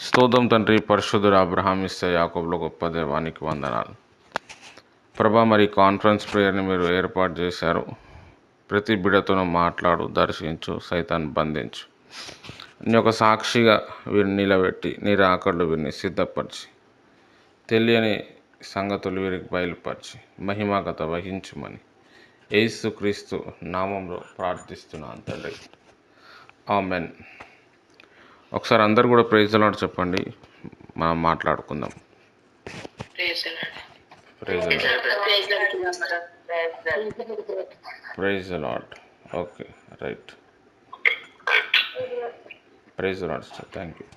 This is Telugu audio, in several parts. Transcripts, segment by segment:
స్తోత్రం తండ్రి, పరిశుద్ధుడు అబ్రహాం, ఇస్సా, యాకోబుల గొప్ప దేవానికి వందనాలు. ప్రభా, మరి కాన్ఫరెన్స్ ప్రేయర్ని మీరు ఏర్పాటు చేశారు. ప్రతి బిడ్డతోనూ మాట్లాడు, దర్శించు, సైతాన్ని బంధించు. నీ యొక్క సాక్షిగా వీరిని నిలబెట్టి నీ రాకళ్ళు వీరిని సిద్ధపరిచి తెలియని సంగతులు వీరికి బయలుపరిచి మహిమాగత వహించుమని యేసుక్రీస్తు నామంలో ప్రార్థిస్తున్నాను తండ్రి. ఆమెన్. ఒకసారి అందరు కూడా ప్రైజ్ ది లార్డ్ చెప్పండి, మనం మాట్లాడుకుందాం. Praise the lord. Okay, right. Praise the lord sir, thank you.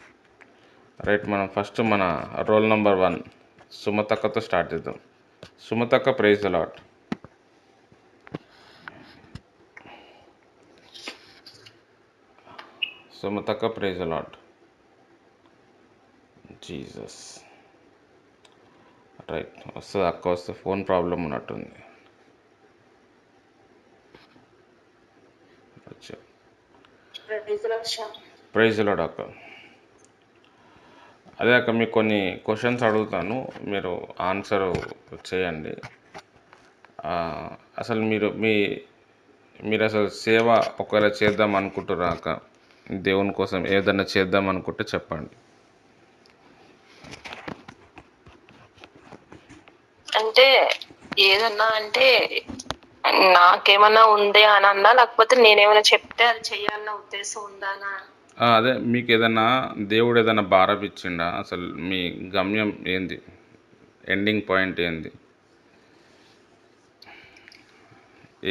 Right, మనం ఫస్ట్ మన రోల్ నెంబర్ 1 సుమతక్కతో స్టార్ట్ చేద్దాం. సుమతక్క, ప్రైజ్ ది లార్డ్. సుమతక్క, praise the lord. Jesus. Right, వస్తుంది అక్క, వస్తే ఫోన్ ప్రాబ్లం ఉన్నట్టుంది. ప్రైజ్ ది లార్డ్ అక్క. అదే అక్క, మీకు కొన్ని క్వశ్చన్స్ అడుగుతాను, మీరు ఆన్సర్ చేయండి. అసలు మీరు అసలు సేవ ఒకవేళ చేద్దాం అనుకుంటురా అక్క? దేవుని కోసం ఏదైనా చేద్దాం అనుకుంటే చెప్పండి. అంటే ఏదన్నా అంటే నాకేమన్నా ఉంది అని అన్నా, లేకపోతే నేనేమైనా చెప్తే అది చెయ్యాలన్న ఉద్దేశం ఉందానా? అదే, మీకు ఏదైనా దేవుడు ఏదైనా భారం ఇచ్చిండా? అసలు మీ గమ్యం ఏంది? ఎండింగ్ పాయింట్ ఏంది?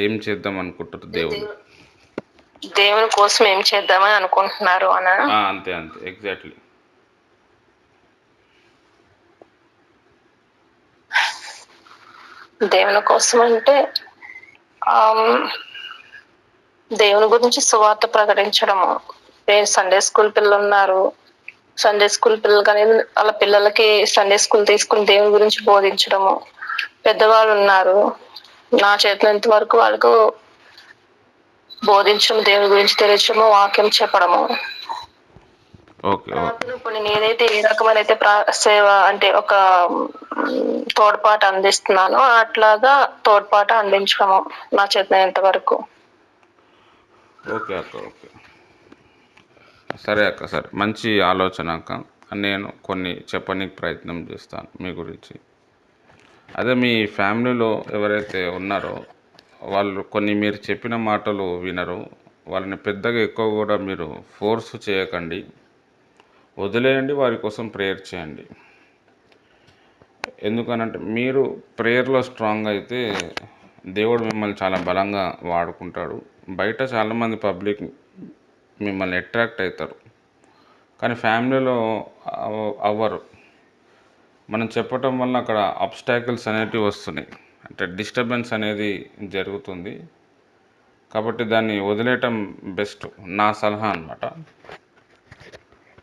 ఏం చేద్దాం అనుకుంటారు దేవుని కోసం ఏం చేద్దామని అనుకుంటున్నారు అనా? అంతే అంతే, ఎగ్జాక్ట్లీ. దేవుని కోసం అంటే దేవుని గురించి సువార్త ప్రకటించడము. సండే స్కూల్ పిల్లలు ఉన్నారు, సండే స్కూల్ పిల్లలు కానీ వాళ్ళ పిల్లలకి సండే స్కూల్ తీసుకుని దేవుని గురించి బోధించడము. పెద్దవాళ్ళు ఉన్నారు, నా చేతినంత వరకు వాళ్ళకు బోధించడం, దేవుని గురించి తెలియచడము, వాక్యం చెప్పడము. ఇప్పుడు నేనైతే ఏ రకమైన అయితే సేవ అంటే ఒక తోడ్పాటు అందిస్తున్నానో అట్లాగా తోడ్పాటు అందించడము నా చేతనైనంత వరకు. ఓకే అక్క, ఓకే, సరే అక్క, సరే, మంచి ఆలోచన అక్క. నేను కొన్ని చెప్పడానికి ప్రయత్నం చేస్తాను మీ గురించి. అదే, మీ ఫ్యామిలీలో ఎవరైతే ఉన్నారో వాళ్ళు కొన్ని మీరు చెప్పిన మాటలు వినరు, వాళ్ళని పెద్దగా ఎక్కువ కూడా మీరు ఫోర్స్ చేయకండి, వదిలేయండి, వారి కోసం ప్రేయర్ చేయండి. ఎందుకనంటే మీరు ప్రేయర్లో స్ట్రాంగ్ అయితే దేవుడు మిమ్మల్ని చాలా బలంగా వాడుకుంటాడు. బయట చాలామంది పబ్లిక్ మిమ్మల్ని అట్రాక్ట్ అవుతారు, కానీ ఫ్యామిలీలో అవ్వరు. మనం చెప్పటం వల్ల అక్కడ అబ్స్టాకిల్స్ అనేటివి వస్తున్నాయి, అంటే డిస్టర్బెన్స్ అనేది జరుగుతుంది. కాబట్టి దాన్ని వదిలేయటం బెస్ట్, నా సలహా అన్నమాట.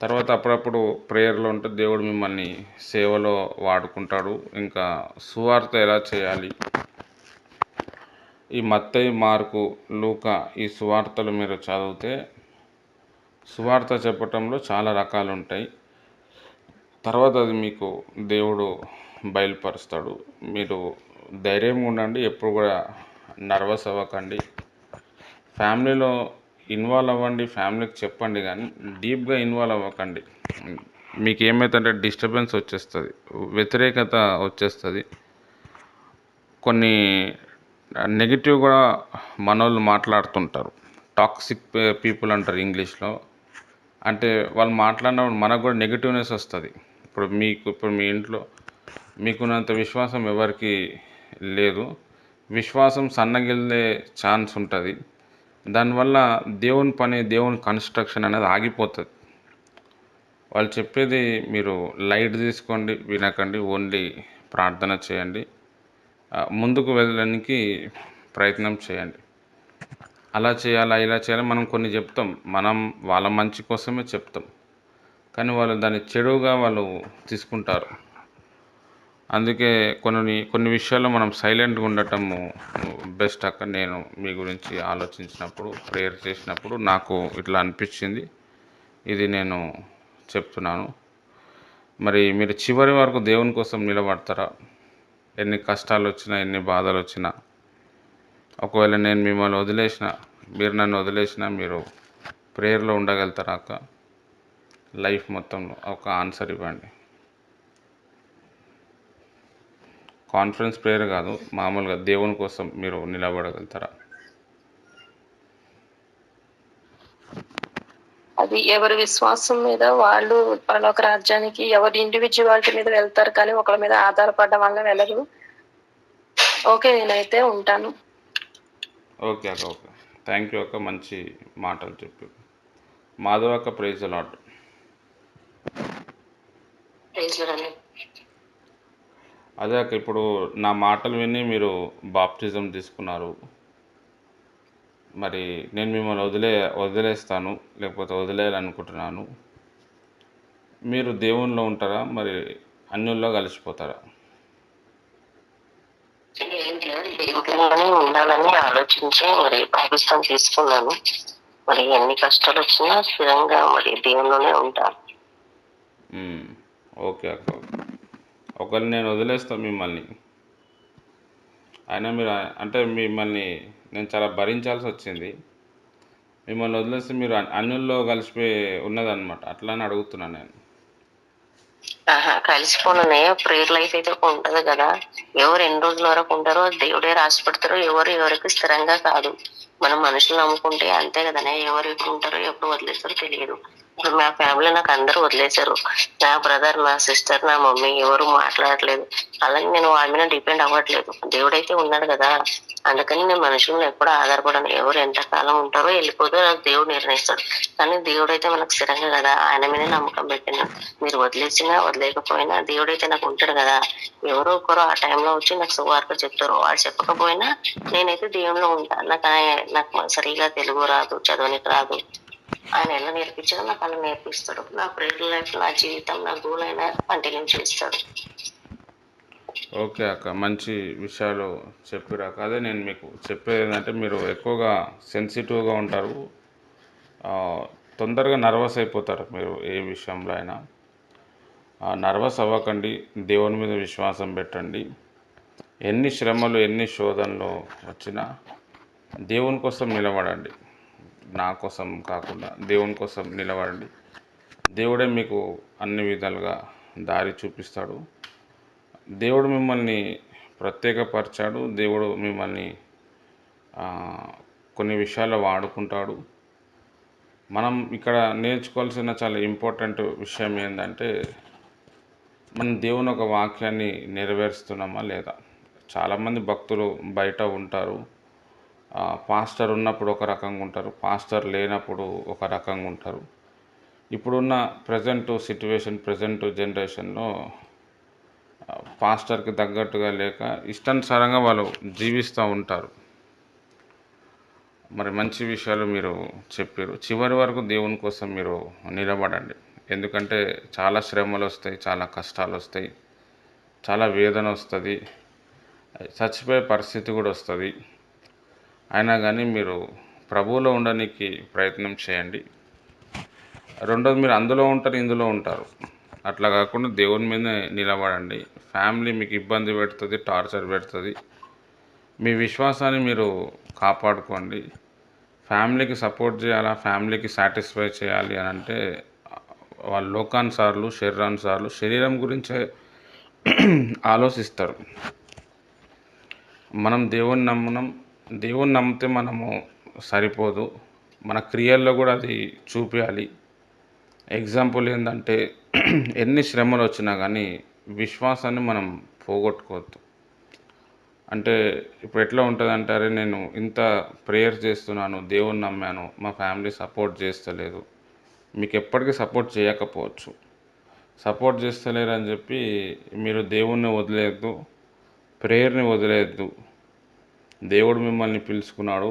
తర్వాత అప్పుడప్పుడు ప్రేయర్లో ఉంటే దేవుడు మిమ్మల్ని సేవలో వాడుకుంటాడు. ఇంకా సువార్త ఎలా చేయాలి, ఈ మత్తయి, మార్కు, లూకా ఈ సువార్తలు మీరు చదివితే సువార్త చెప్పటంలో చాలా రకాలు ఉంటాయి. తర్వాత అది మీకు దేవుడు బయలుపరుస్తాడు. మీరు ధైర్యంగా ఉండండి, ఎప్పుడు కూడా నర్వస్ అవ్వకండి. ఫ్యామిలీలో ఇన్వాల్వ్ అవ్వండి, ఫ్యామిలీకి చెప్పండి, కానీ డీప్గా ఇన్వాల్వ్ అవ్వకండి. మీకు ఏమైతుందంటే డిస్టర్బెన్స్ వచ్చేస్తుంది, వ్యతిరేకత వచ్చేస్తుంది. కొన్ని నెగిటివ్ కూడా మనోళ్ళు మాట్లాడుతుంటారు, టాక్సిక్ పీపుల్ అంటారు ఇంగ్లీష్లో. అంటే వాళ్ళు మాట్లాడినప్పుడు మనకు కూడా నెగిటివ్నెస్ వస్తుంది. ఇప్పుడు మీ ఇంట్లో మీకున్నంత విశ్వాసం ఎవరికి లేదు, విశ్వాసం సన్నగిల్లే ఛాన్స్ ఉంటుంది. దానివల్ల దేవుని పని, దేవుని కన్స్ట్రక్షన్ అనేది ఆగిపోతుంది. వాళ్ళు చెప్పేది మీరు లైట్ తీసుకోండి, వినకండి, ఓన్లీ ప్రార్థన చేయండి, ముందుకు వెళ్ళడానికి ప్రయత్నం చేయండి. అలా చేయాలా, ఇలా చేయాలి మనం కొన్ని చెప్తాం, మనం వాళ్ళ మంచి కోసమే చెప్తాం, కానీ వాళ్ళు దాన్ని చెడుగా వాళ్ళు తీసుకుంటారు. అందుకే కొన్ని విషయాల్లో మనం సైలెంట్గా ఉండటము బెస్ట్ అక్క. నేను మీ గురించి ఆలోచించినప్పుడు, ప్రేయర్ చేసినప్పుడు నాకు ఇట్లా అనిపించింది, ఇది నేను చెప్తున్నాను. మరి మీరు చివరి వరకు దేవుని కోసం నిలబడతారా? ఎన్ని కష్టాలు వచ్చినా, ఎన్ని బాధలు వచ్చినా, ఒకవేళ నేను మిమ్మల్ని వదిలేసిన, మీరు నన్ను వదిలేసినా మీరు ప్రేయర్లో ఉండగలుగుతారా అక్క? లైఫ్ మొత్తంలో ఒక ఆన్సర్ ఇవ్వండి. కాన్ఫరెన్స్ ప్రేయర్ కాదు, మామూలుగా దేవుని కోసం మీరు నిలబడగలుగుతారా? అది ఎవరి విశ్వాసం మీద వాళ్ళు పరలోక రాజ్యానికి ఎవరి ఇండివిజువాలిటీ మీద వెళ్తారు, కానీ ఒకరి మీద ఆధారపడడం వల్ల వెళ్ళరు. ఓకే, నేనైతే ఉంటాను. ఓకే అక్క, ఓకే. థ్యాంక్ యూ అక్క, మంచి మాటలు చెప్పు. మాధవ్ అక్క, ప్రైజ్ ద లార్డ్. అదే అక్క, ఇప్పుడు నా మాటలు విని మీరు బాప్టిజం తీసుకున్నారు. మరి నేను మిమ్మల్ని వదిలేస్తాను, లేకపోతే వదిలేయాలనుకుంటున్నాను. మీరు దేవునిలో ఉంటారా, మరి అన్యుల్లో కలిసిపోతారా? దేవుడిలోనే ఉండాలని ఆలోచించి మరి పాకిస్తాన్ తీసుకున్నాను. మరి ఎన్ని కష్టాలు వచ్చినా స్థిరంగా మరి దేవునిలోనే ఉంటాను. ఓకే అక్క, ఓకే. ఒకవేళ నేను వదిలేస్తాను మిమ్మల్ని, అయినా మీరు అంటే మిమ్మల్ని నేను చాలా భరించాల్సి వచ్చింది. మిమ్మల్ని వదిలేస్తే మీరు అన్యుల్లో కలిసిపోయి ఉన్నదన్నమాట, అట్లా అని అడుగుతున్నాను నేను. కలిసిపోయిన ప్రేయర్ లైఫ్ అయితే ఉంటది కదా. ఎవరు ఎన్ని రోజుల వరకు ఉంటారో దేవుడే రాసి పెడతారో. ఎవరు ఎవరికి స్థిరంగా కాదు. మనం మనుషులు నమ్ముకుంటే అంతే కదనే. ఎవరు ఎప్పుడు ఉంటారో ఎప్పుడు వదిలేస్తారో తెలియదు. ఇప్పుడు మా ఫ్యామిలీ నాకు అందరూ వదిలేశారు. నా బ్రదర్, నా సిస్టర్, నా మమ్మీ ఎవరు మాట్లాడట్లేదు. అలాగే నేను వాళ్ళ మీద డిపెండ్ అవ్వట్లేదు. దేవుడైతే ఉన్నాడు కదా. అందుకని నేను మనుషులను ఎప్పుడు ఆధారపడను. ఎవరు ఎంతకాలం ఉంటారో వెళ్ళిపోతారో అది దేవుడు నిర్ణయిస్తాడు. కానీ దేవుడైతే మనకు స్థిరంగా కదా, ఆయన మీద నమ్మకం పెట్టాను. మీరు వదిలేసినా వదిలేకపోయినా దేవుడైతే నాకు ఉంటాడు కదా. ఎవరో ఒకరు ఆ టైంలో వచ్చి నాకు సువార్త చెప్తారు. వాళ్ళు చెప్పకపోయినా నేనైతే దేవునిలో ఉంటాను. నాకు సరిగా తెలుగు రాదు, చదవనికి రాదు. ఆయన ఎలా నేర్పించాడో నాకు అలా నేర్పిస్తాడు. నా ప్రేయర్ లైఫ్, నా జీవితం, నా గోల్ అయినా కంటిన్యూ చేస్తాడు. ఓకే అక్క, మంచి విషయాలు చెప్పిరాక. అదే నేను మీకు చెప్పేది ఏంటంటే, మీరు ఎక్కువగా సెన్సిటివ్గా ఉంటారు, తొందరగా నర్వస్ అయిపోతారు మీరు ఏ విషయంలో అయినా. నర్వస్ అవ్వకండి, దేవుని మీద విశ్వాసం పెట్టండి. ఎన్ని శ్రమలు, ఎన్ని శోధనలు వచ్చినా దేవుని కోసం నిలబడండి. నా కోసం కాకుండా దేవుని కోసం నిలబడండి. దేవుడే మీకు అన్ని విధాలుగా దారి చూపిస్తాడు. దేవుడు మిమ్మల్ని ప్రత్యేకపరిచాడు. దేవుడు మిమ్మల్ని కొన్ని విషయాల్లో వాడుకుంటాడు. మనం ఇక్కడ నేర్చుకోవాల్సిన చాలా ఇంపార్టెంట్ విషయం ఏంటంటే, మనం దేవుని ఒక వాక్యాన్ని నెరవేరుస్తున్నామా లేదా. చాలామంది భక్తులు బయట ఉంటారు. పాస్టర్ ఉన్నప్పుడు ఒక రకంగా ఉంటారు, పాస్టర్ లేనప్పుడు ఒక రకంగా ఉంటారు. ఇప్పుడున్న ప్రజెంట్ సిట్యువేషన్, ప్రజెంట్ జనరేషన్లో పాస్టర్కి తగ్గట్టుగా లేక ఇష్టానుసారంగా వాళ్ళు జీవిస్తూ ఉంటారు. మరి మంచి విషయాలు మీరు చెప్పారు. చివరి వరకు దేవుని కోసం మీరు నిలబడండి. ఎందుకంటే చాలా శ్రమలు వస్తాయి, చాలా కష్టాలు వస్తాయి, చాలా వేదన వస్తుంది, చచ్చిపోయే పరిస్థితి కూడా వస్తుంది. అయినా కానీ మీరు ప్రభువులో ఉండడానికి ప్రయత్నం చేయండి. రెండోది, మీరు అందులో ఉంటారు, ఇందులో ఉంటారు. అట్లా కాకుండా దేవుని మీదనే నిలబడండి. ఫ్యామిలీ మీకు ఇబ్బంది పెడుతుంది, టార్చర్ పెడుతుంది. మీ విశ్వాసాన్ని మీరు కాపాడుకోండి. ఫ్యామిలీకి సపోర్ట్ చేయాలా, ఫ్యామిలీకి సాటిస్ఫై చేయాలి అని అంటే వాళ్ళు లోకానుసార్లు, శరీరానుసార్లు, శరీరం గురించే ఆలోచిస్తారు. మనం దేవుని నమ్మితే మనము సరిపోదు, మన క్రియల్లో కూడా అది చూపించాలి. ఎగ్జాంపుల్ ఏంటంటే, ఎన్ని శ్రమలు వచ్చినా కానీ విశ్వాసాన్ని మనం పోగొట్టుకోవద్దు. అంటే ఇప్పుడు ఎట్లా ఉంటుందంటే, అరే నేను ఇంత ప్రేయర్ చేస్తున్నాను, దేవుని నమ్మాను, మా ఫ్యామిలీ సపోర్ట్ చేస్తలేదు. మీకు ఎప్పటికీ సపోర్ట్ చేయకపోవచ్చు. సపోర్ట్ చేస్తలేరు అని చెప్పి మీరు దేవుణ్ణి వదిలేయద్దు, ప్రేయర్ని వదిలేయద్దు. దేవుడు మిమ్మల్ని పిలుచుకున్నాడు,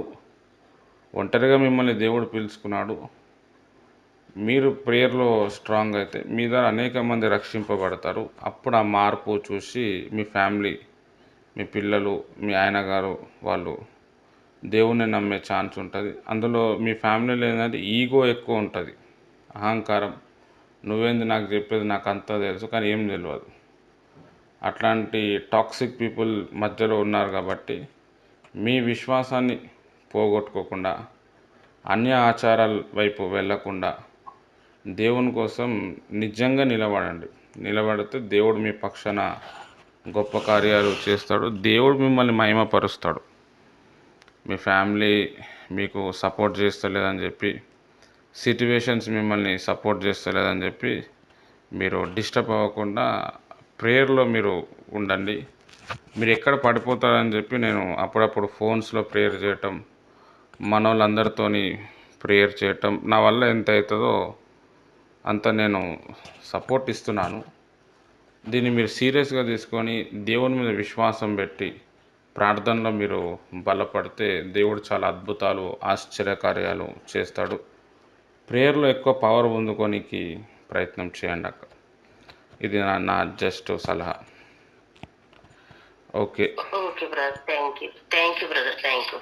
ఒంటరిగా మిమ్మల్ని దేవుడు పిలుచుకున్నాడు. మీరు ప్రేయర్లో స్ట్రాంగ్ అయితే మీ ద్వారా అనేక మంది రక్షింపబడతారు. అప్పుడు ఆ మార్పు చూసి మీ ఫ్యామిలీ, మీ పిల్లలు, మీ ఆయన గారు వాళ్ళు దేవుణ్ణి నమ్మే ఛాన్స్ ఉంటుంది. అందులో మీ ఫ్యామిలీలో ఏంటంటే ఈగో ఎక్కువ ఉంటుంది, అహంకారం, నువ్వేంది నాకు చెప్పేది, నాకు అంతా తెలుసు కానీ ఏం తెలియదు. అట్లాంటి టాక్సిక్ పీపుల్ మధ్యలో ఉన్నారు కాబట్టి మీ విశ్వాసాన్ని పోగొట్టుకోకుండా, అన్య ఆచారాల వైపు వెళ్ళకుండా దేవుని కోసం నిజంగా నిలబడండి. నిలబడితే దేవుడు మీ పక్షాన గొప్ప కార్యాలు చేస్తాడు. దేవుడు మిమ్మల్ని మహిమపరుస్తాడు. మీ ఫ్యామిలీ మీకు సపోర్ట్ చేస్తలేదని చెప్పి, సిట్యువేషన్స్ మిమ్మల్ని సపోర్ట్ చేస్తలేదని చెప్పి మీరు డిస్టర్బ్ అవ్వకుండా ప్రేయర్లో మీరు ఉండండి. మీరు ఎక్కడ పడిపోతారని చెప్పి నేను అప్పుడప్పుడు ఫోన్స్లో ప్రేయర్ చేయటం, మన వాళ్ళందరితోని ప్రేయర్ చేయటం, నా వల్ల ఎంత అవుతుందో అంత నేను సపోర్ట్ ఇస్తున్నాను. దీన్ని మీరు సీరియస్గా తీసుకొని దేవుని మీద విశ్వాసం పెట్టి ప్రార్థనలో మీరు బలపడితే దేవుడు చాలా అద్భుతాలు, ఆశ్చర్యకార్యాలు చేస్తాడు. ప్రేయర్లో ఎక్కువ పవర్ పొందుకోనికి ప్రయత్నం చేయండి అక్క. ఇది నా జస్ట్ సలహా. Okay okay brother, thank you brother, thank you.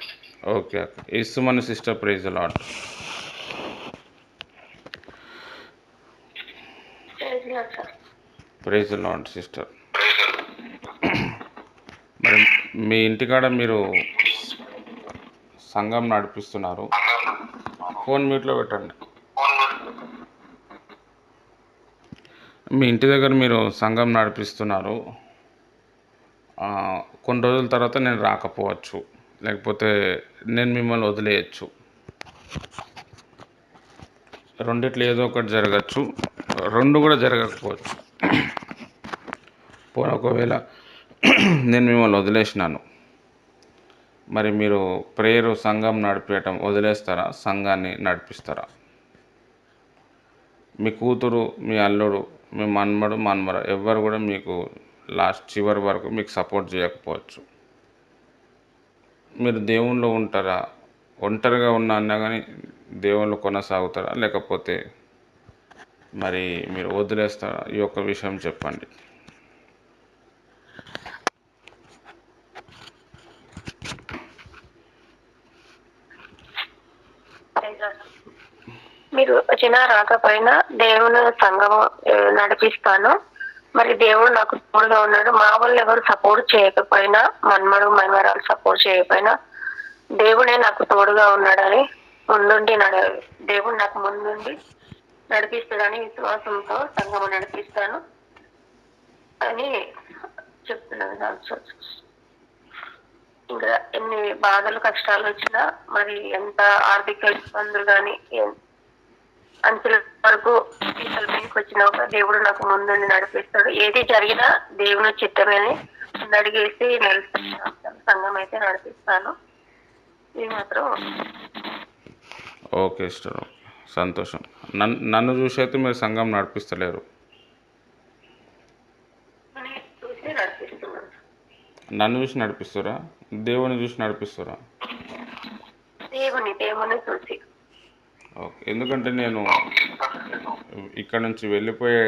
Okay అక్క. ఇస్తుమని sister, praise the lord. Praise the lord sister. మరి మీ ఇంటికాడ మీరు సంఘం నడిపిస్తున్నారు, ఫోన్ మ్యూట్లో పెట్టండి. మీ ఇంటి దగ్గర మీరు సంఘం నడిపిస్తున్నారు, కొన్ని రోజుల తర్వాత నేను రాకపోవచ్చు, లేకపోతే నేను మిమ్మల్ని వదిలేయచ్చు. రెండిట్లో ఏదో ఒకటి జరగచ్చు, రెండు కూడా జరగకపోవచ్చు. ఒకవేళ నేను మిమ్మల్ని వదిలేసినాను, మరి మీరు ప్రేయరు సంఘం నడిపేయటం వదిలేస్తారా, సంఘాన్ని నడిపిస్తారా? మీ కూతురు, మీ అల్లుడు, మీ మన్మర ఎవ్వరు కూడా మీకు చివరి వరకు మీకు సపోర్ట్ చేయకపోవచ్చు. మీరు దేవునిలో ఉంటారా? ఒంటరిగా అన్నా కానీ దేవుళ్ళు కొనసాగుతారా, లేకపోతే మరి మీరు వదిలేస్తారా? ఈ ఒక్క విషయం చెప్పండి. మీరు వచ్చినా రాకపోయినా దేవుని సంఘం నడిపిస్తాను. మరి దేవుడు నాకు తోడుగా ఉన్నాడు. మా వాళ్ళు ఎవరు సపోర్ట్ చేయకపోయినా, మన్మరాలు సపోర్ట్ చేయకపోయినా దేవుడే నాకు తోడుగా ఉన్నాడని ముందుండి దేవుడు నాకు ముందుండి నడిపిస్తాడని విశ్వాసంతో సంఘం నడిపిస్తాను అని చెప్తున్నాను. ఇంకా ఎన్ని బాధలు కష్టాలు వచ్చినా, మరి ఎంత ఆర్థిక ఇబ్బందులు కానీ అంచుల వరకు మీదకి వచ్చినా ఒక దేవుడు నాకు ముందుండి నడిపిస్తాడు. ఏది జరిగినా దేవుని చిత్తమని అడిగేసి సంఘం అయితే నడిపిస్తాను. ఇది మాత్రం ఓకే సిస్టర్, సంతోషం. నన్ను చూసి అయితే మీరు సంఘం నడిపిస్తలేరు. చూసి నడిపిస్తున్నాను. నన్ను చూసి నడిపిస్తారా, దేవుని చూసి నడిపిస్తారా? దేవుని చూసి. ఓకే, ఎందుకంటే నేను ఇక్కడ నుంచి వెళ్ళిపోయే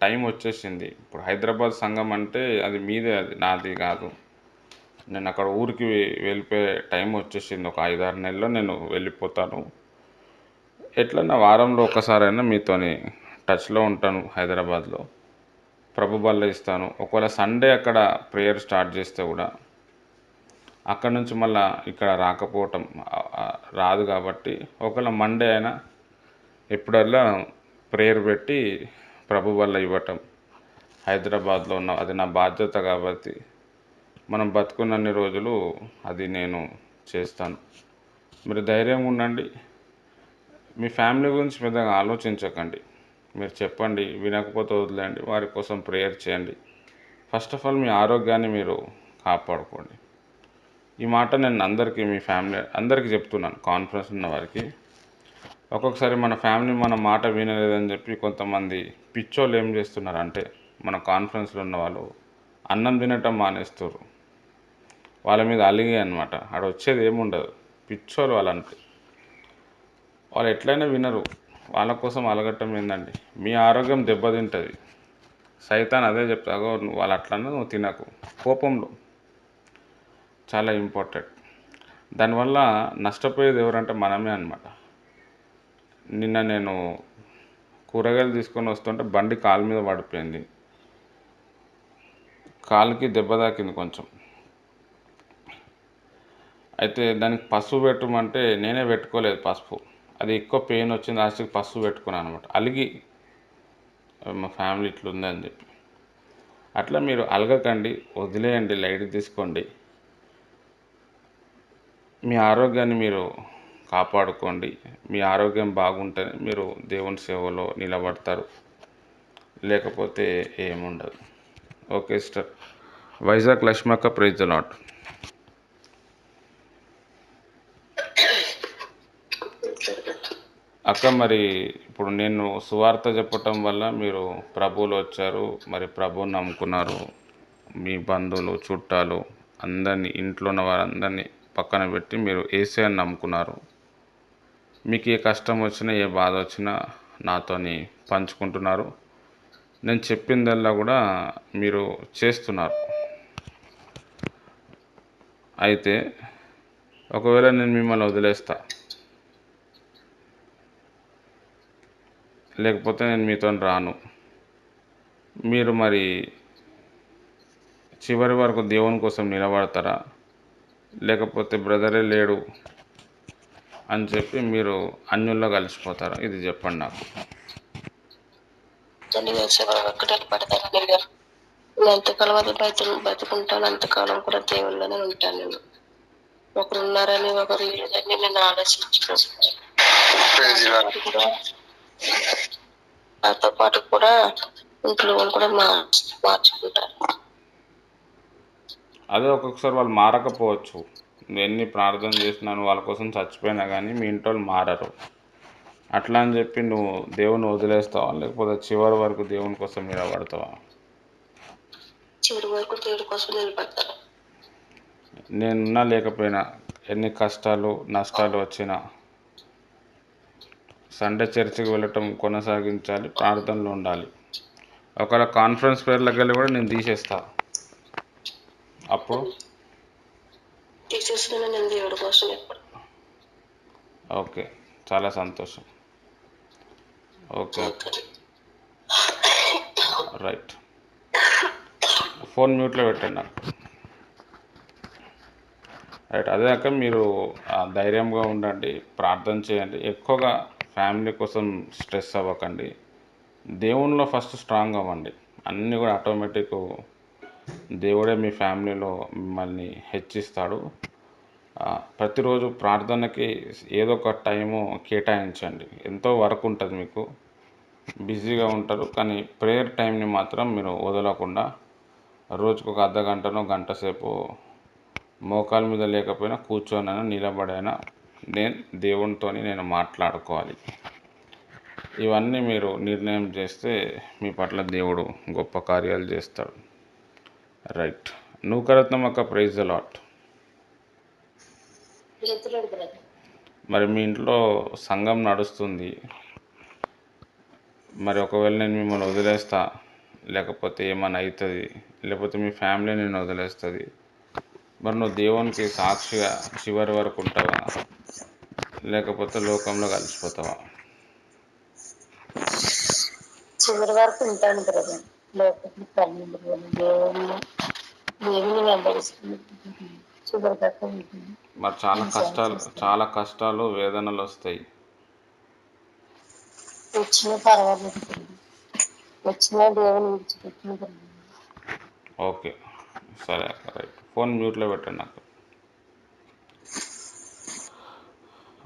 టైం వచ్చేసింది. ఇప్పుడు హైదరాబాద్ సంఘం అంటే అది మీదే, అది నాది కాదు. నేను అక్కడ ఊరికి వెళ్ళిపోయే టైం వచ్చేసింది. ఒక 5-6 నెలల్లో నేను వెళ్ళిపోతాను. ఎట్లన్నా వారంలో ఒకసారైనా మీతోని టచ్లో ఉంటాను. హైదరాబాద్లో ప్రభు బల్ల ఇస్తాను. ఒకవేళ సండే అక్కడ ప్రేయర్ స్టార్ట్ చేస్తే కూడా అక్కడ నుంచి మళ్ళీ ఇక్కడ రాకపోవటం రాదు. కాబట్టి ఒకవేళ మండే అయినా ఎప్పుడల్లా ప్రేయర్ పెట్టి ప్రభు వల్ల ఇవ్వటం హైదరాబాద్లో ఉన్న అది నా బాధ్యత. కాబట్టి మనం బతుకున్నన్ని రోజులు అది నేను చేస్తాను. మీరు ధైర్యంగా ఉండండి. మీ ఫ్యామిలీ గురించి పెద్దగా ఆలోచించకండి. మీరు చెప్పండి, వినకపోతే వదిలేయండి, వారి కోసం ప్రేయర్ చేయండి. ఫస్ట్ ఆఫ్ ఆల్ మీ ఆరోగ్యాన్ని మీరు కాపాడుకోండి. ఈ మాట నేను అందరికీ, మీ ఫ్యామిలీ అందరికీ చెప్తున్నాను, కాన్ఫరెన్స్ ఉన్న వారికి. ఒక్కొక్కసారి మన ఫ్యామిలీ మన మాట వినలేదని చెప్పి కొంతమంది పిచ్చోళ్ళు ఏం చేస్తున్నారంటే, మన కాన్ఫరెన్స్లో ఉన్న వాళ్ళు అన్నం తినటం మానేస్తారు. వాళ్ళ మీద అలిగే అనమాట. అక్కడ వచ్చేది ఏముండదు. పిచ్చోళ్ళు వాళ్ళంటే. వాళ్ళు ఎట్లయినా వినరు. వాళ్ళ కోసం అలగటం ఏందండి? మీ ఆరోగ్యం దెబ్బతింటుంది. సైతాన్ అదే చెప్తాగో, నువ్వు వాళ్ళు అట్లన్నా నువ్వు తినకు. కోపంలో చాలా ఇంపార్టెంట్. దానివల్ల నష్టపోయేది ఎవరంటే మనమే అనమాట. నిన్న నేను కూరగాయలు తీసుకొని వస్తుంటే బండి కాలు మీద పడిపోయింది. కాలుకి దెబ్బ తాకింది కొంచెం. అయితే దానికి పసుపు పెట్టమంటే నేనే పెట్టుకోలేదు పసుపు. అది ఎక్కువ పెయిన్ వచ్చింది, లాస్ట్కి పసుపు పెట్టుకున్నాను అనమాట. అలిగి మా ఫ్యామిలీ ఇట్లుందని చెప్పి. అట్లా మీరు అలగకండి, వదిలేయండి, లైట్ తీసుకోండి. మీ ఆరోగ్యాన్ని మీరు కాపాడుకోండి. మీ ఆరోగ్యం బాగుంటేనే మీరు దేవుని సేవలో నిలబడతారు, లేకపోతే ఏముండదు. Okay sister. వైజాగ్ లక్ష్మక్క, ప్రైజ్ ద లార్డ్. అక్క, మరి ఇప్పుడు నేను సువార్త చెప్పటం వల్ల మీరు ప్రభువులు వచ్చారు, మరి ప్రభువుని నమ్ముకున్నారు. మీ బంధువులు, చుట్టాలు అందరినీ, ఇంట్లో ఉన్న వారందరినీ పక్కన పెట్టి మీరు యేసయ్యని నమ్ముకున్నారు. మీకు ఏ కష్టం వచ్చినా, ఏ బాధ వచ్చినా నాతోని పంచుకుంటున్నారు. నేను చెప్పిందల్లా కూడా మీరు చేస్తున్నారు. అయితే ఒకవేళ నేను మిమ్మల్ని వదిలేస్తా, లేకపోతే నేను మీతో రాను, మీరు మరి చివరి వరకు దేవుని కోసం నిలబడతారా, లేకపోతే బ్రదరే లేడు అని చెప్పి మీరు అన్యుల్లో కలిసిపోతారా? ఇది చెప్పండి నాకు. ఎంతకాలం అది బతుకుంటాను అంతకాలం కూడా దేవుళ్ళనే ఉంటాను నేను. ఒకరు ఉన్నారని ఒకరు లేదని నేను ఆలోచించుకోవచ్చు. నాతో పాటు కూడా ఇంట్లో కూడా మార్చుకుంటారు. అదే ఒక్కొక్కసారి వాళ్ళు మారకపోవచ్చు. నువ్వు ఎన్ని ప్రార్థన చేసినాను వాళ్ళ కోసం చచ్చిపోయినా కానీ మీ ఇంట్లో వాళ్ళు మారరు. అట్లా అని చెప్పి నువ్వు దేవుని వదిలేస్తావా, లేకపోతే చివరి వరకు దేవుని కోసం నిలబడతావా? చివరి వరకు దేవుడి కోసం నిలబడతాను. నేనున్నా లేకపోయినా, ఎన్ని కష్టాలు నష్టాలు వచ్చినా సండే చర్చికి వెళ్ళటం కొనసాగించాలి, ప్రార్థనలు ఉండాలి. ఒకవేళ కాన్ఫరెన్స్ పేర్లకు వెళ్ళి కూడా నేను తీసేస్తా. అప్పుడు తీసేసిన నేను దేవుడి కోసం ఎప్పుడు. ఓకే, చాలా సంతోషం. Okay, right. ఫోన్ మ్యూట్లో పెట్టండి నాకు. రైట్. అదే కాక మీరు ధైర్యంగా ఉండండి, ప్రార్థన చేయండి. ఎక్కువగా ఫ్యామిలీ కోసం స్ట్రెస్ అవ్వకండి. దేవునిలో ఫస్ట్ స్ట్రాంగ్ అవ్వండి. అన్నీ కూడా ఆటోమేటిక్ దేవుడే మీ ఫ్యామిలీలో మిమ్మల్ని హెచ్చిస్తాడు. ప్రతిరోజు ప్రార్థనకి ఏదో ఒక టైము కేటాయించండి. ఎంతో వర్క్ ఉంటుంది, మీకు బిజీగా ఉంటారు, కానీ ప్రేయర్ టైంని మాత్రం మీరు వదలకుండా రోజుకు ఒక అర్ధ గంటనో గంట సేపు మోకాల మీద లేకపోయినా కూర్చొనైనా నిలబడైనా దేవునితోని నేను మాట్లాడుకోవాలి. ఇవన్నీ మీరు నిర్ణయం చేస్తే మీ పట్ల దేవుడు గొప్ప కార్యాలు చేస్తాడు. రైట్. నూకరత్నం అక్క, ప్రైజ్ ద లార్డ్. మరి మీ ఇంట్లో సంఘం నడుస్తుంది, మరి ఒకవేళ నేను మిమ్మల్ని వదిలేస్తా, లేకపోతే ఏమైనా అవుతుంది, లేకపోతే మీ ఫ్యామిలీ నేను వదిలేస్తుంది, మరి నువ్వు దేవునికి సాక్షిగా చివరి వరకు ఉంటావా, లేకపోతే లోకంలో కలిసిపోతావా? చివరి వరకు ఉంటాను బ్రదర్. దేవుని వెంబడిస్తుంది చివరి దాకా ఉంటుంది. మరి చాలా కష్టాలు వేదనలు వస్తాయి. వచ్చిన పర్వాలేదు, వచ్చిన దేవుని విడిచిపెట్టిన. ఓకే, సరే, రైట్. ఫోన్ మ్యూట్లో పెట్టండి నాకు.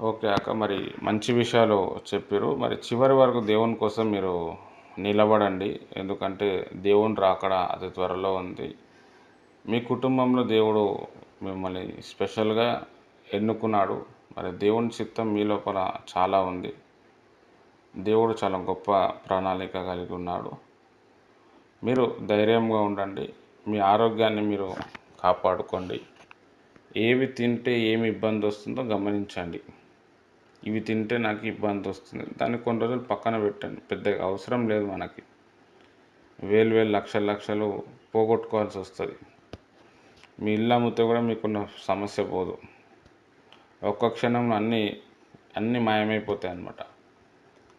ఓకే అక్క, మరి మంచి విషయాలు చెప్పారు. మరి చివరి వరకు దేవుని కోసం మీరు నిలబడండి, ఎందుకంటే దేవుని రాకడ అతి త్వరలో ఉంది. మీ కుటుంబంలో దేవుడు మిమ్మల్ని స్పెషల్గా ఎన్నుకున్నాడు. మరి దేవుని చిత్తం మీ లోపల చాలా ఉంది. దేవుడు చాలా గొప్ప ప్రణాళిక కలిగి ఉన్నాడు. మీరు ధైర్యంగా ఉండండి, మీ ఆరోగ్యాన్ని మీరు కాపాడుకోండి. ఏవి తింటే ఏమి ఇబ్బంది వస్తుందో గమనించండి. ఇవి తింటే నాకు ఇబ్బంది వస్తుంది, దాన్ని కొన్ని రోజులు పక్కన పెట్టండి. పెద్దగా అవసరం లేదు మనకి. వేలు లక్షలు పోగొట్టుకోవాల్సి వస్తుంది. మీ ఇల్లు అమ్మితే కూడా మీకున్న సమస్య పోదు. ఒక్క క్షణంలో అన్నీ మాయమైపోతాయి అన్నమాట.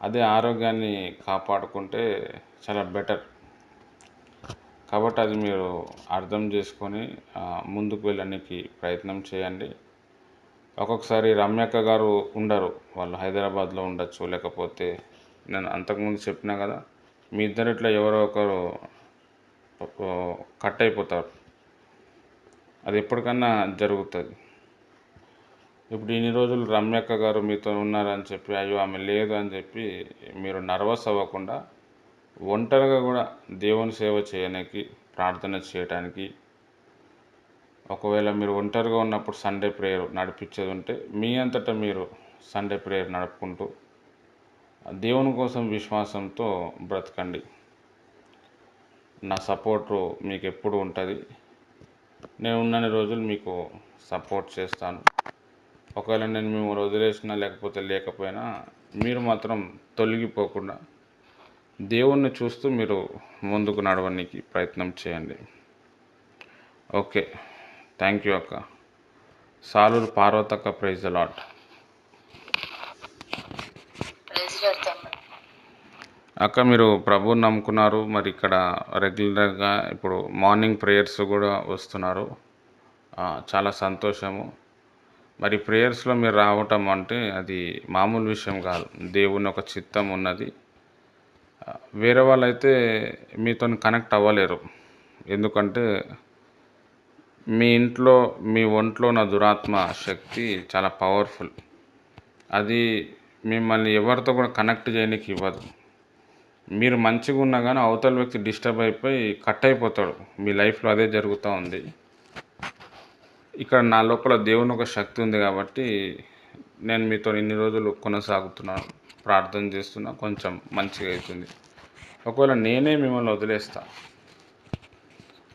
అదే ఆరోగ్యాన్ని కాపాడుకుంటే చాలా బెటర్. కాబట్టి అది మీరు అర్థం చేసుకొని ముందుకు వెళ్ళడానికి ప్రయత్నం చేయండి. ఒక్కొక్కసారి రమ్యక్క గారు ఉండరు, వాళ్ళు హైదరాబాద్లో ఉండొచ్చు, లేకపోతే నేను అంతకుముందు చెప్పినా కదా, మీ ఇద్దరిట్లో ఎవరో ఒకరు కట్ అయిపోతారు. అది ఎప్పటికన్నా జరుగుతుంది. ఇప్పుడు ఇన్ని రోజులు రమ్యక్క గారు మీతో ఉన్నారని చెప్పి, అయ్యో ఆమె లేదు అని చెప్పి మీరు నర్వస్ అవ్వకుండా ఒంటరిగా కూడా దేవుని సేవ చేయడానికి, ప్రార్థన చేయడానికి, ఒకవేళ మీరు ఒంటరిగా ఉన్నప్పుడు సండే ప్రేయర్ నడిపించేది ఉంటే మీ అంతటా మీరు సండే ప్రేయర్ నడుపుకుంటూ దేవుని కోసం విశ్వాసంతో బ్రతకండి. నా సపోర్టు మీకు ఎప్పుడు ఉంటుంది. నేను ఉన్నన్ని రోజులు మీకు సపోర్ట్ చేస్తాను. ఒకవేళ నేను మిమ్మల్ని వదిలేసినా లేకపోయినా మీరు మాత్రం తొలగిపోకుండా దేవుణ్ణి చూస్తూ మీరు ముందుకు నడవడానికి ప్రయత్నం చేయండి. ఓకే, థ్యాంక్ యూ అక్క. సాలూరు పార్వతక్క, ప్రైజ్ ద లార్డ్. అక్క మీరు ప్రభువుని నమ్ముకున్నారు, మరి ఇక్కడ రెగ్యులర్గా ఇప్పుడు మార్నింగ్ ప్రేయర్స్ కూడా వస్తున్నారు, చాలా సంతోషము. మరి ప్రేయర్స్లో మీరు రావటం అంటే అది మామూలు విషయం కాదు, దేవుని ఒక చిత్తం ఉన్నది. వేరే వాళ్ళైతే మీతో కనెక్ట్ అవ్వలేరు, ఎందుకంటే మీ ఇంట్లో మీ ఒంట్లో ఉన్న దురాత్మ శక్తి చాలా పవర్ఫుల్. అది మిమ్మల్ని ఎవరితో కూడా కనెక్ట్ చేయడానికి ఇవ్వదు. మీరు మంచిగా ఉన్నా కానీ అవతల వ్యక్తి డిస్టర్బ్ అయిపోయి కట్ అయిపోతాడు. మీ లైఫ్లో అదే జరుగుతూ ఉంది. ఇక్కడ నా లోపల దేవుని ఒక శక్తి ఉంది కాబట్టి నేను మీతో ఇన్ని రోజులు కొనసాగుతున్నాను, ప్రార్థన చేస్తున్నా, కొంచెం మంచిగా అవుతుంది. ఒకవేళ నేనే మిమ్మల్ని వదిలేస్తా,